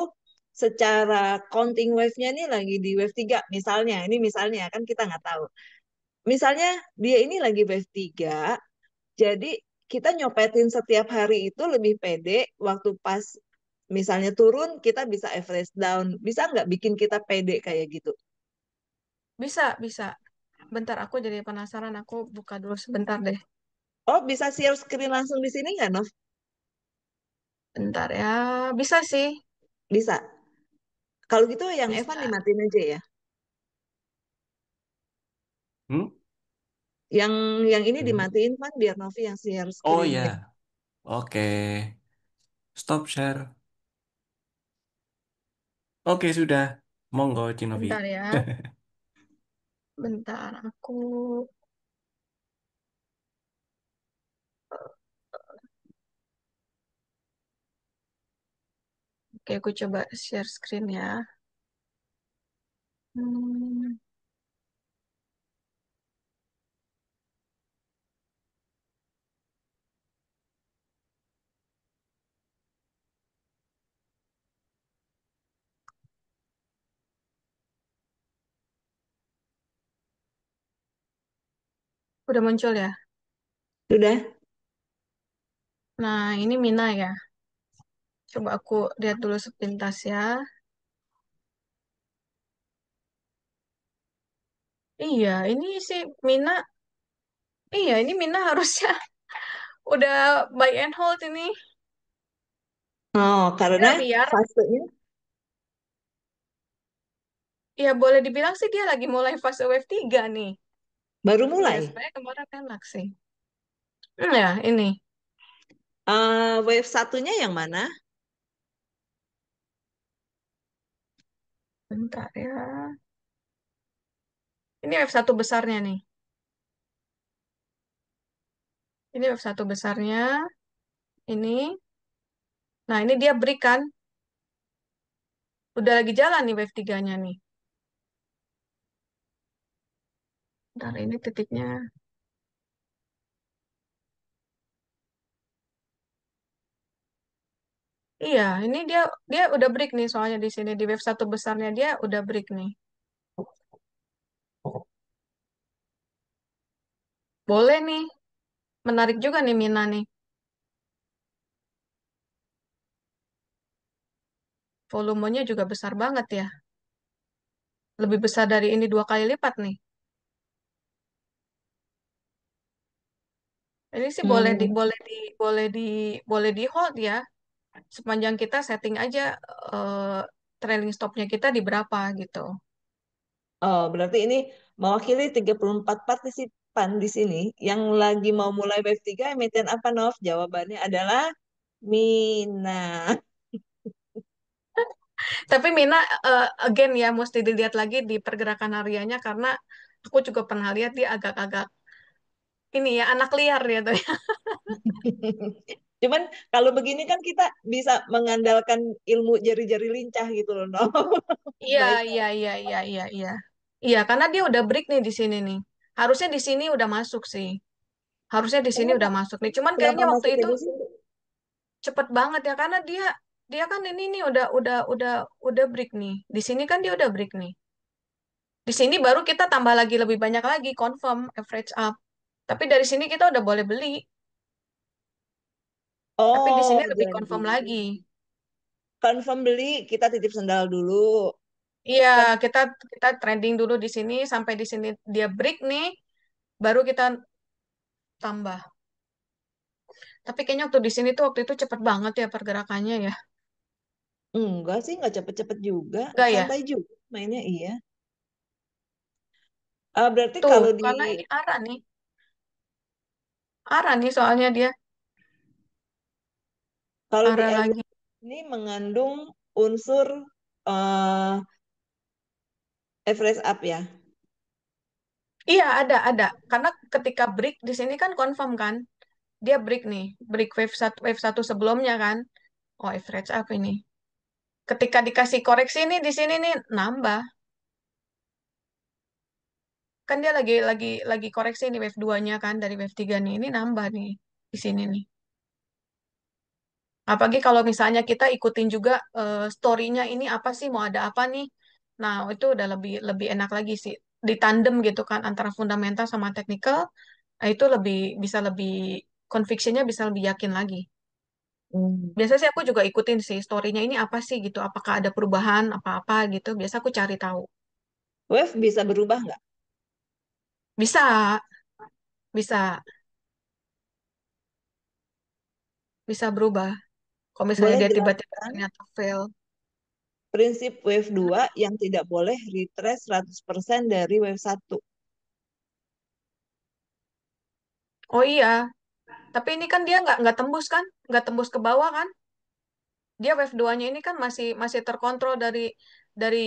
secara counting wave-nya ini lagi di wave 3 misalnya. Ini misalnya kan kita nggak tahu. Misalnya dia ini lagi wave 3, jadi kita nyopetin setiap hari itu lebih pede waktu pas misalnya turun kita bisa average down. Bisa nggak bikin kita pede kayak gitu? Bisa, bisa. Bentar, aku jadi penasaran, aku buka dulu sebentar deh. Oh, bisa share screen langsung di sini nggak, Nov? Bentar ya, bisa sih, Bisa. Kalau gitu yang Evan bisa. dimatiin aja ya. Hmm? Yang yang ini Hmm? dimatiin kan biar Novi yang share Oh screen-nya. ya, oke. Stop share. Oke, sudah. Monggo, Cinovi. Bentar ya. Bentar, aku... Oke, aku coba share screen ya. Hmm, udah muncul ya. Sudah? Nah, ini Mina ya. Coba aku lihat dulu sepintas ya. Iya, ini sih Mina. Iya, ini Mina harusnya udah buy and hold ini. Oh, Dia karena liar. fasenya Ya, boleh dibilang sih dia lagi mulai fase wave 3 nih. baru Iya, mulai. sebenarnya kemarin enak sih. Ya, ini. Wave satunya yang mana? Bentar ya. Ini wave satu besarnya nih. Ini wave satu besarnya. Ini. Nah, ini dia break kan. Udah lagi jalan nih wave tiganya nih. Bentar, ini titiknya. Iya, ini dia dia udah break nih soalnya di sini di wave satu besarnya dia udah break nih. Boleh nih, menarik juga nih Mina nih. Volumenya juga besar banget ya. Lebih besar dari ini 2 kali lipat nih. Ini sih Hmm. boleh di hold ya. Sepanjang kita setting aja eh, trailing stopnya kita di berapa gitu. Oh, berarti ini mewakili 34 partisipan di sini yang lagi mau mulai wave 3 emiten apa, Nov? Jawabannya adalah Mina. Tapi Mina, again ya, mesti dilihat lagi di pergerakan hariannya karena aku juga pernah lihat dia agak-agak ini ya, anak liar ya tuh. Cuman kalau begini kan kita bisa mengandalkan ilmu jari-jari lincah gitu loh, Nov. Iya, Buy iya, sell. iya, iya, iya, iya. Iya, karena dia udah break nih di sini nih. Harusnya di sini udah masuk sih. Harusnya di sini Kenapa? udah masuk nih. Cuman Kenapa kayaknya waktu masuknya itu di situ? cepet banget ya karena dia dia kan ini nih udah break nih. Di sini kan dia udah break nih. Di sini baru kita tambah lagi lebih banyak lagi confirm average up. Tapi dari sini kita udah boleh beli. Tapi di Oh, sini lebih jadi confirm lagi. confirm beli, kita titip sendal dulu. Iya, Kan kita kita trending dulu di sini sampai di sini dia break nih, baru kita tambah. Tapi kayaknya waktu di sini tuh waktu itu cepet banget ya pergerakannya ya. enggak sih, enggak cepet-cepet juga. Enggak ya? Santai juga mainnya, iya. Berarti Tuh, kalau karena ini arah nih. Arah nih soalnya dia. di Arah Elliott lagi. ini mengandung unsur eh average up ya. Iya, ada. Karena ketika break di sini kan confirm kan. Dia break nih. Break wave satu sebelumnya kan. Oh, average up ini. Ketika dikasih koreksi nih di sini nih nambah. Kan dia lagi koreksi nih wave 2-nya kan dari wave 3 nih. Ini nambah nih di sini nih. Apalagi kalau misalnya kita ikutin juga story-nya ini apa sih, mau ada apa nih. Nah, itu udah lebih lebih enak lagi sih. Ditandem gitu kan antara fundamental sama technical, nah, itu bisa lebih conviction-nya bisa lebih yakin lagi. Hmm. Biasa sih aku juga ikutin sih story-nya ini apa sih gitu. Apakah ada perubahan apa-apa gitu. Biasa aku cari tahu. Wave bisa berubah nggak? Bisa, bisa, bisa berubah. Kalau misalnya Boleh dia tiba-tiba jelaskan ternyata fail. prinsip wave 2 yang tidak boleh retrace 100% dari wave satu. Oh iya, tapi ini kan dia nggak tembus kan? Nggak tembus ke bawah kan? Dia wave 2-nya ini kan masih masih terkontrol dari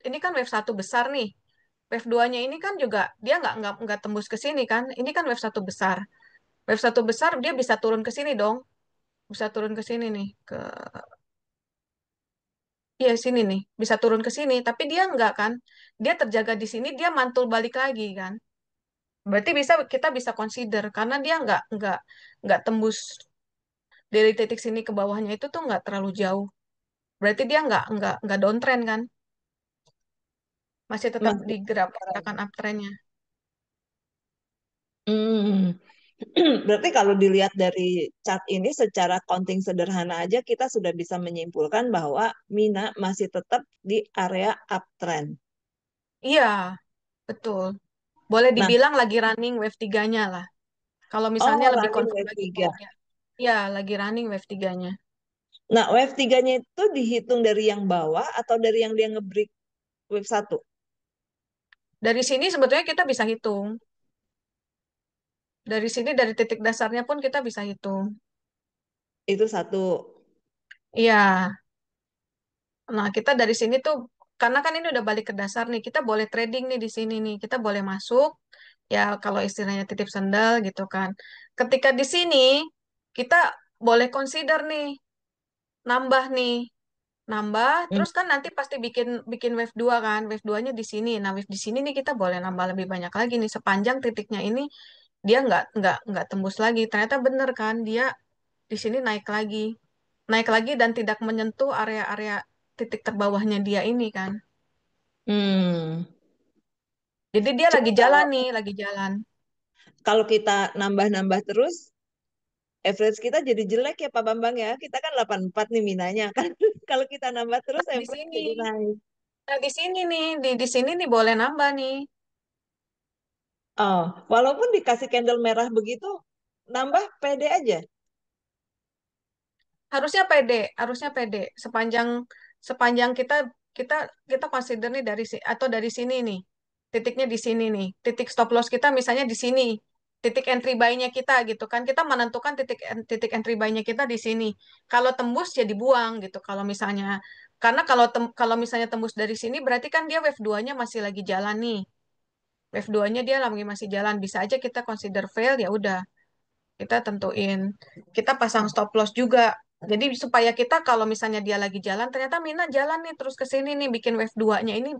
ini kan wave satu besar nih. Wave 2-nya ini kan juga dia nggak tembus ke sini kan. Ini kan wave satu besar. Wave satu besar dia bisa turun ke sini dong. Bisa turun ke sini nih ke iya sini nih. Bisa turun ke sini, tapi dia nggak kan. Dia terjaga di sini, dia mantul balik lagi kan. Berarti kita bisa consider karena dia nggak tembus dari titik sini ke bawahnya itu tuh nggak terlalu jauh. Berarti dia nggak downtrend kan. Masih tetap Masih digerak keren. pergerakan uptrendnya. Hmm. Berarti kalau dilihat dari chart ini secara counting sederhana aja kita sudah bisa menyimpulkan bahwa Mina masih tetap di area uptrend. Iya, betul. Boleh Nah, dibilang lagi running wave 3-nya lah. Kalau misalnya oh, lebih running confirm wave lagi 3. kalau dia. Iya, lagi running wave 3-nya. Nah, wave 3-nya itu dihitung dari yang bawah atau dari yang dia nge-break wave satu? Dari sini sebetulnya kita bisa hitung. Dari sini dari titik dasarnya pun kita bisa hitung. Itu satu. Iya. Nah, kita dari sini tuh karena kan ini udah balik ke dasar nih, kita boleh trading nih di sini nih. Kita boleh masuk ya kalau istilahnya titip sandal gitu kan. Ketika di sini kita boleh consider nih nambah nih. Nambah Hmm. terus kan nanti pasti bikin bikin wave 2 kan. Wave 2-nya di sini. Nah, wave di sini nih kita boleh nambah lebih banyak lagi nih sepanjang titiknya ini dia nggak tembus lagi. Ternyata bener kan dia di sini naik lagi. Naik lagi dan tidak menyentuh area-area titik terbawahnya dia ini kan. Hmm. Jadi dia Coba lagi jalan nih, lagi jalan. Kalau kita nambah-nambah terus, average kita jadi jelek ya Pak Bambang ya. Kita kan 84 nih minanya kan. Kalau kita nambah terus, Di average sini, jadi naik. nah di sini nih, di sini nih boleh nambah nih. Oh, walaupun dikasih candle merah begitu, nambah pede aja. Harusnya pede sepanjang sepanjang kita kita kita consider nih atau dari sini nih. Titiknya di sini nih. Titik stop loss kita misalnya di sini. Titik entry buy-nya kita gitu kan. Kita menentukan titik entry buy-nya kita di sini. Kalau tembus ya dibuang gitu. Kalau misalnya karena kalau misalnya tembus dari sini berarti kan dia wave 2-nya masih lagi jalan nih. Wave 2-nya dia lagi masih jalan. Bisa aja kita consider fail ya udah kita tentuin kita pasang stop loss juga jadi supaya kita kalau misalnya dia lagi jalan ternyata Mina jalan nih terus ke sini nih bikin wave 2-nya ini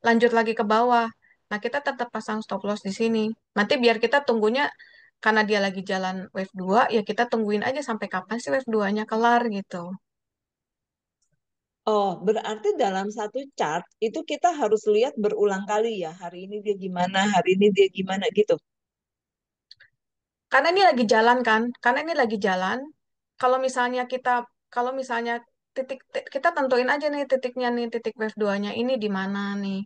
lanjut lagi ke bawah nah kita tetap pasang stop loss di sini nanti biar kita tunggunya karena dia lagi jalan wave 2 ya kita tungguin aja sampai kapan sih wave 2-nya kelar gitu Oh, berarti dalam satu chart itu kita harus lihat berulang kali ya. Hari ini dia gimana, hari ini dia gimana gitu. karena ini lagi jalan kan karena ini lagi jalan kalau misalnya kalau misalnya kita tentuin aja nih titiknya nih titik wave 2-nya ini di mana nih.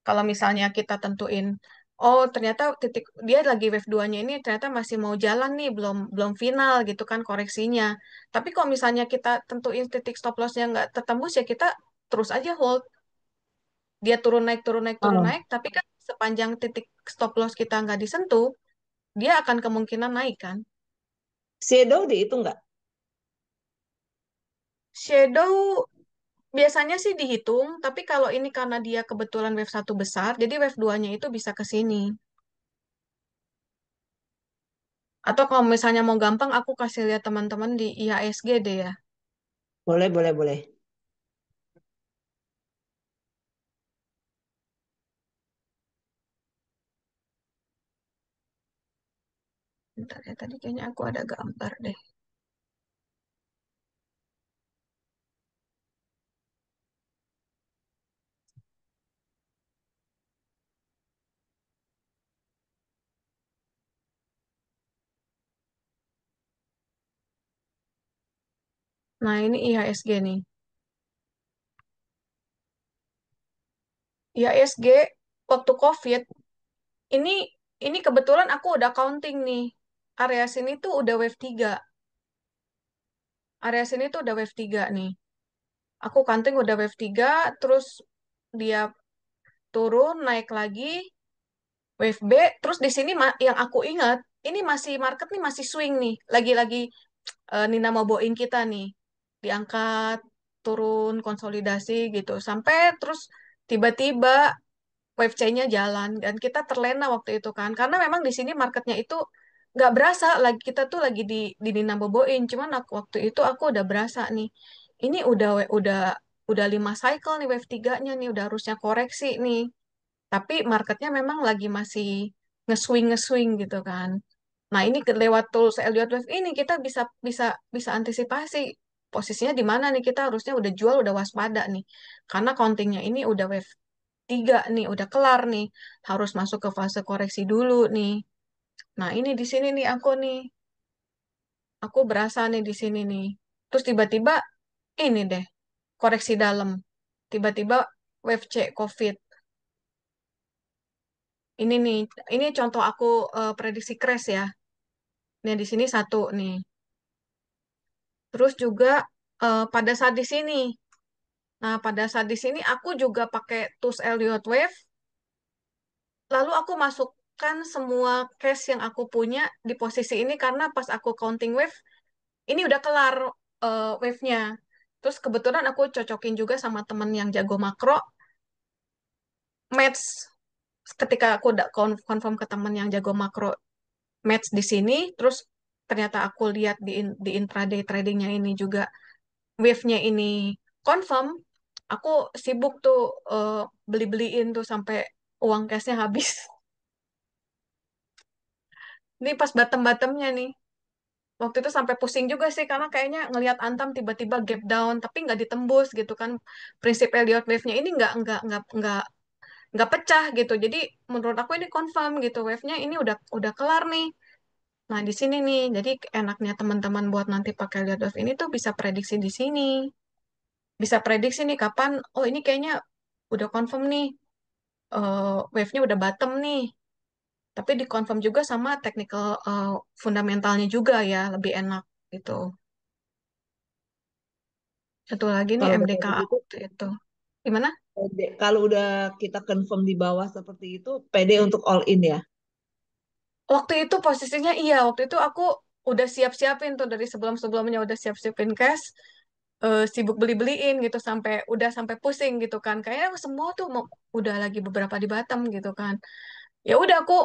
Kalau misalnya kita tentuin, oh ternyata titik dia lagi wave 2-nya ini ternyata masih mau jalan nih, belum belum final gitu kan koreksinya. Tapi kalau misalnya kita tentuin titik stop loss-nya nggak tertembus ya kita terus aja hold. Dia turun naik turun naik turun Oh, naik, tapi kan sepanjang titik stop loss kita nggak disentuh, dia akan kemungkinan naik kan. shadow di itu nggak? Shadow biasanya sih dihitung, tapi kalau ini karena dia kebetulan wave satu besar, jadi wave 2-nya itu bisa ke sini. Atau kalau misalnya mau gampang, aku kasih lihat teman-teman di IHSG deh ya. Boleh, boleh, boleh. Bentar ya, tadi kayaknya aku ada gambar deh. Nah, ini IHSG nih. IHSG waktu COVID, ini ini kebetulan aku udah counting nih. Area sini tuh udah wave 3. Area sini tuh udah wave 3 nih. Aku counting udah wave 3, terus dia turun, naik lagi, wave B, terus di sini yang aku ingat, ini masih market nih masih swing nih. Lagi-lagi Nina mau bawain kita nih diangkat turun konsolidasi gitu sampai terus tiba-tiba wave C-nya jalan dan kita terlena waktu itu kan karena memang di sini marketnya itu nggak berasa lagi kita tuh lagi di Nina boboin cuman waktu itu aku udah berasa nih ini udah 5 cycle nih wave 3-nya nih udah harusnya koreksi nih tapi marketnya memang lagi masih nge-swing gitu kan. Nah, ini lewat tools Elliott Wave ini kita bisa bisa bisa antisipasi posisinya di mana nih kita harusnya udah jual udah waspada nih. Karena countingnya ini udah wave 3 nih, udah kelar nih. Harus masuk ke fase koreksi dulu nih. Nah, ini di sini nih aku nih. Aku berasa nih di sini nih. Terus tiba-tiba ini deh, koreksi dalam. Tiba-tiba wave C COVID. Ini nih, ini contoh aku prediksi crash ya. Nah, di sini satu nih. Terus juga pada saat di sini. Nah, pada saat di sini aku juga pakai tools Elliott Wave. Lalu aku masukkan semua cash yang aku punya di posisi ini karena pas aku counting wave, ini udah kelar wave-nya. Terus kebetulan aku cocokin juga sama temen yang jago makro, match ketika aku udah confirm ke temen yang jago makro match di sini, terus ternyata aku lihat di intraday tradingnya ini juga wave-nya ini confirm, aku sibuk tuh beli-beliin tuh sampai uang cashnya habis. Ini pas bottom-bottomnya nih. Waktu itu sampai pusing juga sih karena kayaknya ngelihat Antam tiba-tiba gap down tapi nggak ditembus gitu kan. Prinsip Elliott Wave-nya ini nggak nggak pecah gitu. Jadi menurut aku ini confirm gitu, wave-nya ini udah kelar nih. Nah, di sini nih, jadi enaknya teman-teman buat nanti pakai lihat wave ini tuh bisa prediksi di sini. Bisa prediksi nih kapan, oh ini kayaknya udah confirm nih, wave-nya udah bottom nih. Tapi dikonfirm juga sama technical fundamentalnya juga ya, lebih enak gitu. Satu lagi nih Kalau udah kayak MDKA begitu, waktu itu. Gimana? pede. Kalau udah kita confirm di bawah seperti itu, pede untuk all in ya. Waktu itu posisinya iya, waktu itu aku udah siap-siapin tuh dari sebelum-sebelumnya udah siap-siapin cash, sibuk beli-beliin gitu sampai pusing gitu kan. Kayaknya semua tuh udah lagi beberapa di Batam gitu kan. Ya udah aku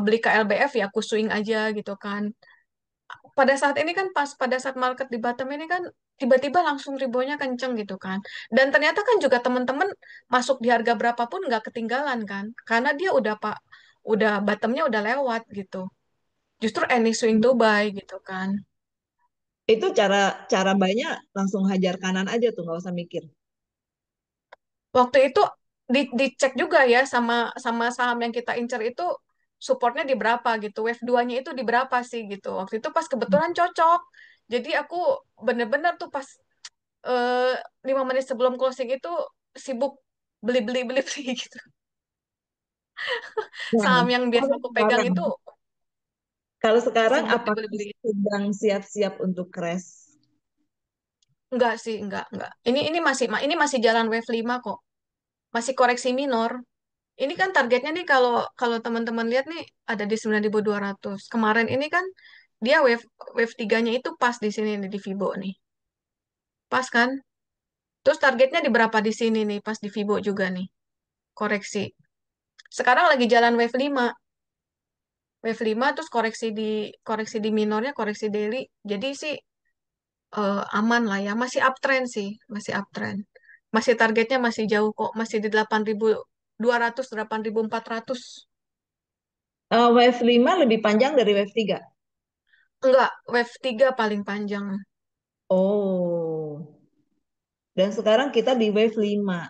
beli KLBF ya aku swing aja gitu kan. Pada saat ini kan pas pada saat market di Batam ini kan tiba-tiba langsung ribonya kenceng gitu kan. Dan ternyata kan juga teman-teman masuk di harga berapapun nggak ketinggalan kan. Karena dia udah bottomnya udah lewat gitu. Justru any swing to buy gitu kan. Itu cara cara banyak langsung hajar kanan aja tuh, nggak usah mikir. Waktu itu dicek juga ya sama sama saham yang kita incer itu supportnya di berapa gitu. Wave 2-nya itu di berapa sih gitu. Waktu itu pas kebetulan cocok. Jadi aku bener-bener tuh pas 5 menit sebelum closing itu sibuk beli-beli gitu. Nah, Saham yang biasa kalau aku pegang sekarang, itu kalau sekarang sibuk apakah dibeli-beli. sedang siap-siap untuk crash? Enggak sih, enggak. Ini masih jalan wave 5 kok. Masih koreksi minor. Ini kan targetnya nih kalau kalau teman-teman lihat nih ada di 9.200. Kemarin ini kan dia wave 3-nya itu pas di sini nih di Fibo nih. Pas kan? Terus targetnya di berapa di sini nih pas di Fibo juga nih. Koreksi. Sekarang lagi jalan wave 5. Wave 5 terus koreksi di minornya, koreksi daily. Jadi sih aman lah ya. Masih uptrend sih, masih uptrend. Masih targetnya masih jauh kok, masih di 8.200, 8.400. Wave 5 lebih panjang dari wave 3. Enggak, wave 3 paling panjang. Oh, dan sekarang kita di wave 5.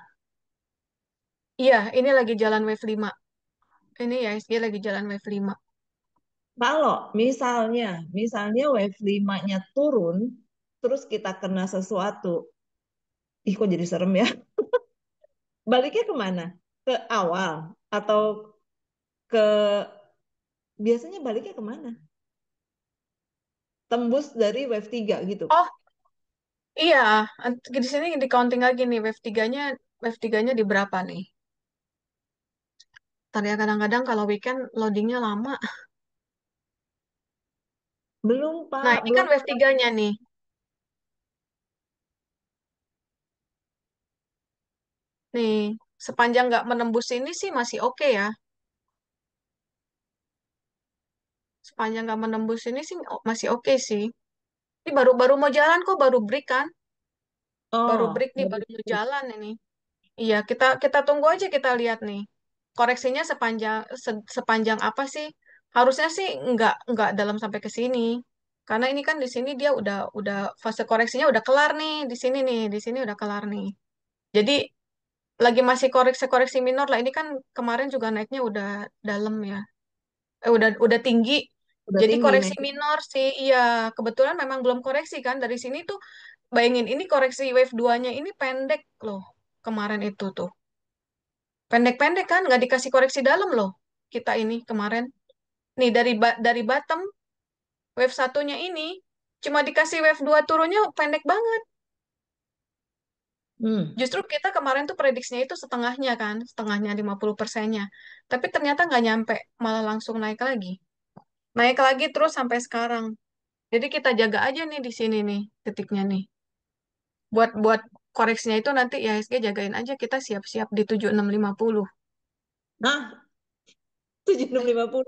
Iya, ini lagi jalan wave 5. Ini ya, ISG lagi jalan wave 5. Kalau misalnya wave 5-nya turun, terus kita kena sesuatu, ih kok jadi serem ya. Baliknya kemana? Ke awal atau ke biasanya baliknya kemana? Tembus dari wave 3 gitu. Oh, iya. Di sini di counting lagi nih, wave 3-nya di berapa nih? Tadi ya kadang-kadang kalau weekend loadingnya lama. Belum, Nah, Pak, ini kan belum. wave 3-nya nih. Nih, sepanjang nggak menembus ini sih masih oke ya. Sepanjang nggak menembus ini sih masih oke sih. Ini baru-baru mau jalan kok, baru break kan? Baru Oh, break nih, baru mau jalan ini. Iya, kita kita tunggu aja kita lihat nih. Koreksinya sepanjang apa sih? Harusnya sih nggak dalam sampai ke sini. Karena ini kan di sini dia udah fase koreksinya udah kelar nih di sini nih, di sini udah kelar nih. Jadi lagi masih koreksi-koreksi minor lah. Ini kan kemarin juga naiknya udah dalam ya. Udah tinggi. udah Jadi tinggi koreksi naik. minor sih, iya kebetulan memang belum koreksi kan dari sini tuh. Bayangin ini koreksi wave 2-nya ini pendek loh. Kemarin itu tuh. Pendek-pendek kan, nggak dikasih koreksi dalam loh. Kita ini kemarin. Nih dari bottom, wave satunya ini, cuma dikasih wave 2 turunnya pendek banget. Hmm. Justru kita kemarin tuh prediksinya itu setengahnya kan, setengahnya 50%-nya. Tapi ternyata nggak nyampe, malah langsung naik lagi. Naik lagi terus sampai sekarang. Jadi kita jaga aja nih di sini nih, titiknya nih. Buat buat koreksinya itu nanti IHSG jagain aja kita siap-siap di 7650. Nah, 7650.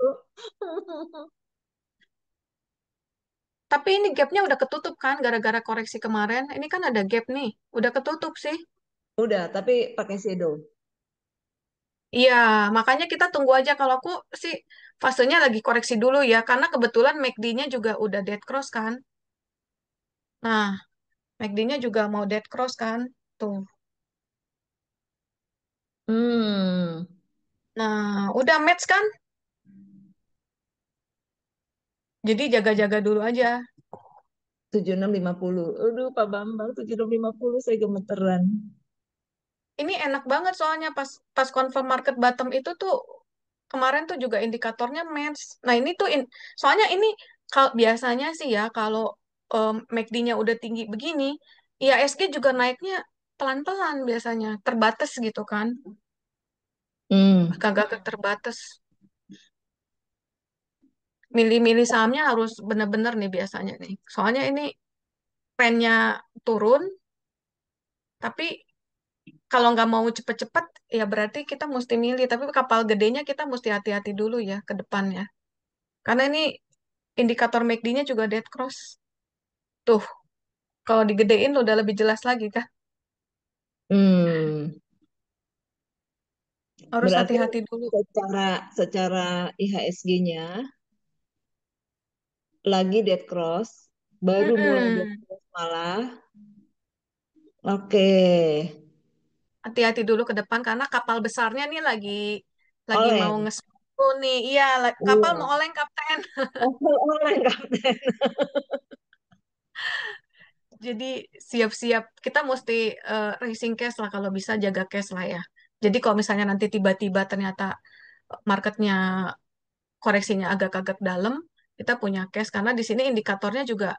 Tapi ini gapnya udah ketutup kan gara-gara koreksi kemarin. Ini kan ada gap nih. Udah ketutup sih. Udah, tapi pakai shadow. Iya, makanya kita tunggu aja. Kalau aku sih fasenya lagi koreksi dulu ya. Karena kebetulan MACD-nya juga udah dead cross kan. Nah, MACD-nya juga mau dead cross kan. Tuh. Hmm, Nah, udah match kan? Jadi jaga-jaga dulu aja. 7650. Aduh, Pak Bambang, 7650 saya gemeteran. Ini enak banget soalnya pas pas confirm market bottom itu tuh kemarin tuh juga indikatornya match. Nah, ini tuh soalnya ini kalau biasanya sih ya kalau MACD-nya udah tinggi begini, IHSG juga naiknya pelan-pelan biasanya, terbatas gitu kan. Hmm, Agak-agak terbatas. Milih-milih sahamnya harus bener-bener nih biasanya nih. Soalnya ini trennya turun, tapi kalau nggak mau cepet-cepet, ya berarti kita mesti milih. Tapi kapal gedenya kita mesti hati-hati dulu ya ke depannya. Karena ini indikator MACD-nya juga dead cross. Tuh, kalau digedein udah lebih jelas lagi kan. hmm. Harus Berarti hati-hati dulu. secara secara IHSG-nya lagi dead cross, baru mulai dead Mm-mm. cross malah. Oke. Hati-hati dulu ke depan karena kapal besarnya nih lagi mau Oleng. nge nih. Iya, kapal mau Iya. oleng kapten. Oleng, Kapten. Jadi siap-siap kita mesti raising cash lah kalau bisa jaga cash lah ya. Jadi kalau misalnya nanti tiba-tiba ternyata marketnya koreksinya agak-agak dalam, kita punya cash karena di sini indikatornya juga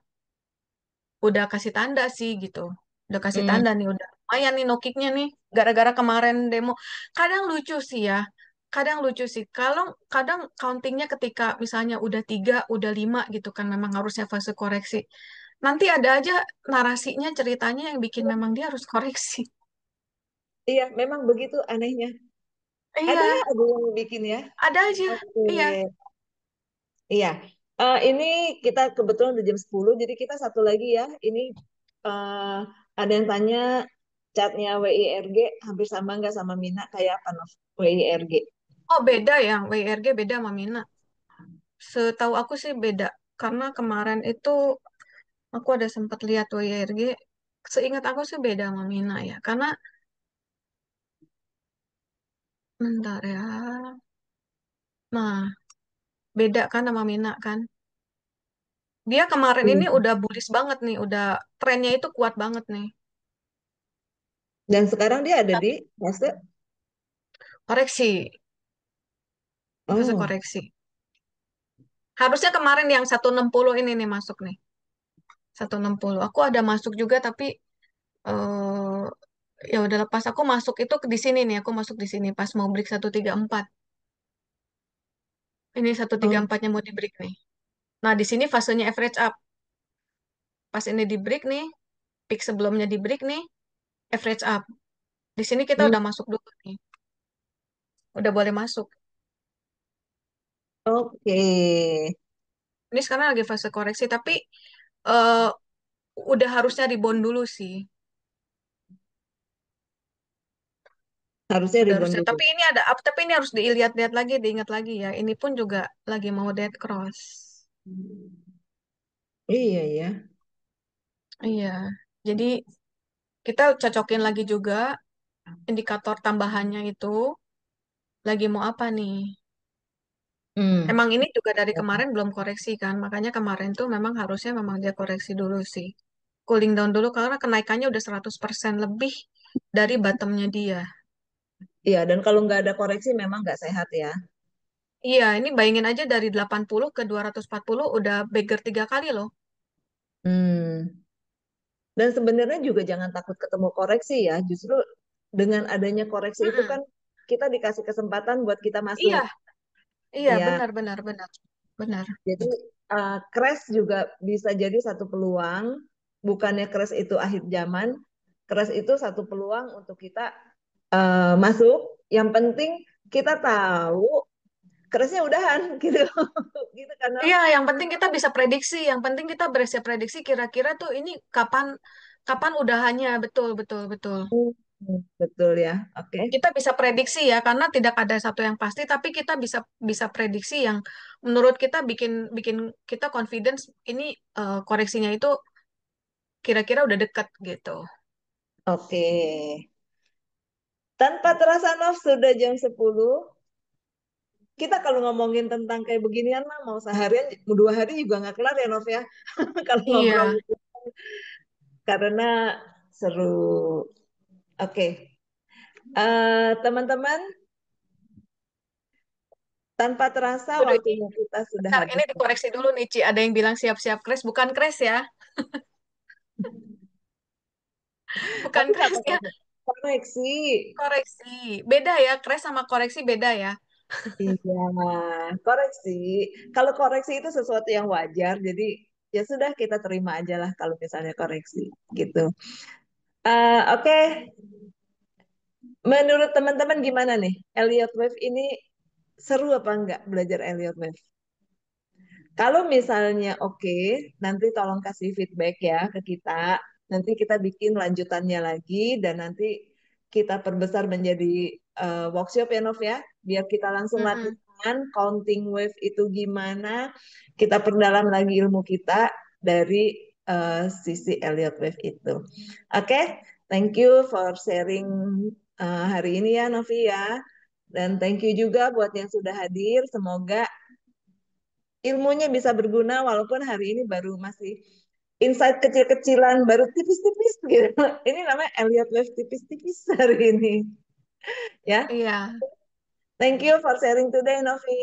udah kasih tanda sih gitu. Udah kasih Hmm. tanda nih, udah lumayan nih nokiknya nih. Gara-gara kemarin demo. Kadang lucu sih ya. Kadang lucu sih. Kalau kadang countingnya ketika misalnya udah 3, udah 5 gitu kan memang harusnya fase koreksi. Nanti ada aja narasinya, ceritanya yang bikin memang dia harus koreksi. Iya, memang begitu anehnya. Ada Iya, ada yang bikin ya. ada aja. Oke. Iya. Iya. Ini kita kebetulan udah jam 10, jadi kita satu lagi ya. Ini eh, ada yang tanya catnya WIRG hampir sama nggak sama Mina kayak apa Nov? WIRG. Oh, beda ya. WRG beda sama Mina. Setahu aku sih beda. Karena kemarin itu aku ada sempat lihat WYRG, seingat aku sih beda sama Mina ya. Karena, bentar ya. Nah, beda kan sama Mina kan. Dia kemarin ini Hmm. udah bullish banget nih, udah trennya itu kuat banget nih. Dan sekarang dia ada di fase. Koreksi, fase Oh, koreksi. Harusnya kemarin yang 160 ini nih masuk nih. 160. Aku ada masuk juga tapi eh ya udah lepas aku masuk itu di sini nih, aku masuk di sini pas mau break 134. Ini satu tiga oh, empatnya mau di break nih. Nah, di sini fasenya average up. Pas ini di break nih, peak sebelumnya di break nih, average up. Di sini kita hmm, udah masuk dulu nih. Udah boleh masuk. oke. Ini sekarang lagi fase koreksi, tapi eh, udah harusnya rebound dulu sih. Harusnya Udah rebound harusnya. dulu. Tapi ini ada up, tapi ini harus dilihat-lihat lagi, diingat lagi ya. Ini pun juga lagi mau dead cross. Iya ya. Iya. Jadi kita cocokin lagi juga indikator tambahannya itu lagi mau apa nih. Hmm. Emang ini juga dari kemarin belum koreksi kan, makanya kemarin tuh memang harusnya memang dia koreksi dulu sih. Cooling down dulu karena kenaikannya udah 100% lebih dari bottomnya dia. Iya, dan kalau nggak ada koreksi memang nggak sehat ya. Iya, ini bayangin aja dari 80 ke 240 udah beggar 3 kali loh. Hmm. Dan sebenarnya juga jangan takut ketemu koreksi ya. Justru dengan adanya koreksi itu Mm-mm. kan kita dikasih kesempatan buat kita Iya, masuk. iya Ya, benar benar benar. Benar. jadi crash juga bisa jadi satu peluang. Bukannya crash itu akhir zaman, crash itu satu peluang untuk kita masuk. Yang penting kita tahu crashnya udahan gitu, gitu kan? Nov? Iya, yang penting kita bisa prediksi, yang penting kita berhasil prediksi kira-kira tuh ini kapan kapan udahannya, betul betul betul. Betul ya. Oke. Kita bisa prediksi ya karena tidak ada satu yang pasti tapi kita bisa bisa prediksi yang menurut kita bikin bikin kita confidence ini koreksinya itu kira-kira udah dekat gitu. Oke. Tanpa terasa Nov sudah jam 10. Kita kalau ngomongin tentang kayak beginian mah mau seharian, 2 hari juga nggak kelar ya Nov ya. Kalau ngobrol Iya, gitu. Karena seru. Oke. Teman-teman, tanpa terasa waduh ini, waktunya kita sudah bentar, ini habis. dikoreksi dulu nih, Ci. Ada yang bilang siap-siap crash, bukan crash ya, bukan Tapi nggak crash ya, apa-apa. Koneksi. koreksi. Beda ya, crash sama koreksi beda ya. Iya, koreksi. Kalau koreksi itu sesuatu yang wajar, jadi ya sudah kita terima aja lah kalau misalnya koreksi gitu. Oke, menurut teman-teman gimana nih? Elliott Wave ini seru apa enggak belajar Elliott Wave? Kalau misalnya oke, nanti tolong kasih feedback ya ke kita. Nanti kita bikin lanjutannya lagi dan nanti kita perbesar menjadi workshop ya Nov ya. Biar kita langsung Mm-mm. latihan counting wave itu gimana. Kita perdalam lagi ilmu kita dari sisi Elliott Wave itu. Oke, thank you for sharing hari ini ya Novi ya. Dan thank you juga buat yang sudah hadir. Semoga ilmunya bisa berguna walaupun hari ini baru masih insight kecil-kecilan, baru tipis-tipis gitu. Ini namanya Elliott Wave tipis-tipis hari ini. Ya, Iya, thank you for sharing today, Novi.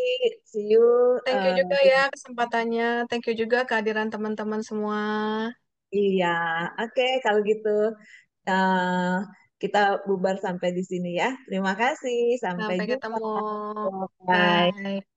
See you. thank you juga ya kesempatannya. Thank you juga kehadiran teman-teman semua. Iya, oke kalau gitu eh, kita bubar sampai di sini ya. Terima kasih, sampai Sampai jumpa. ketemu. Bye. Bye.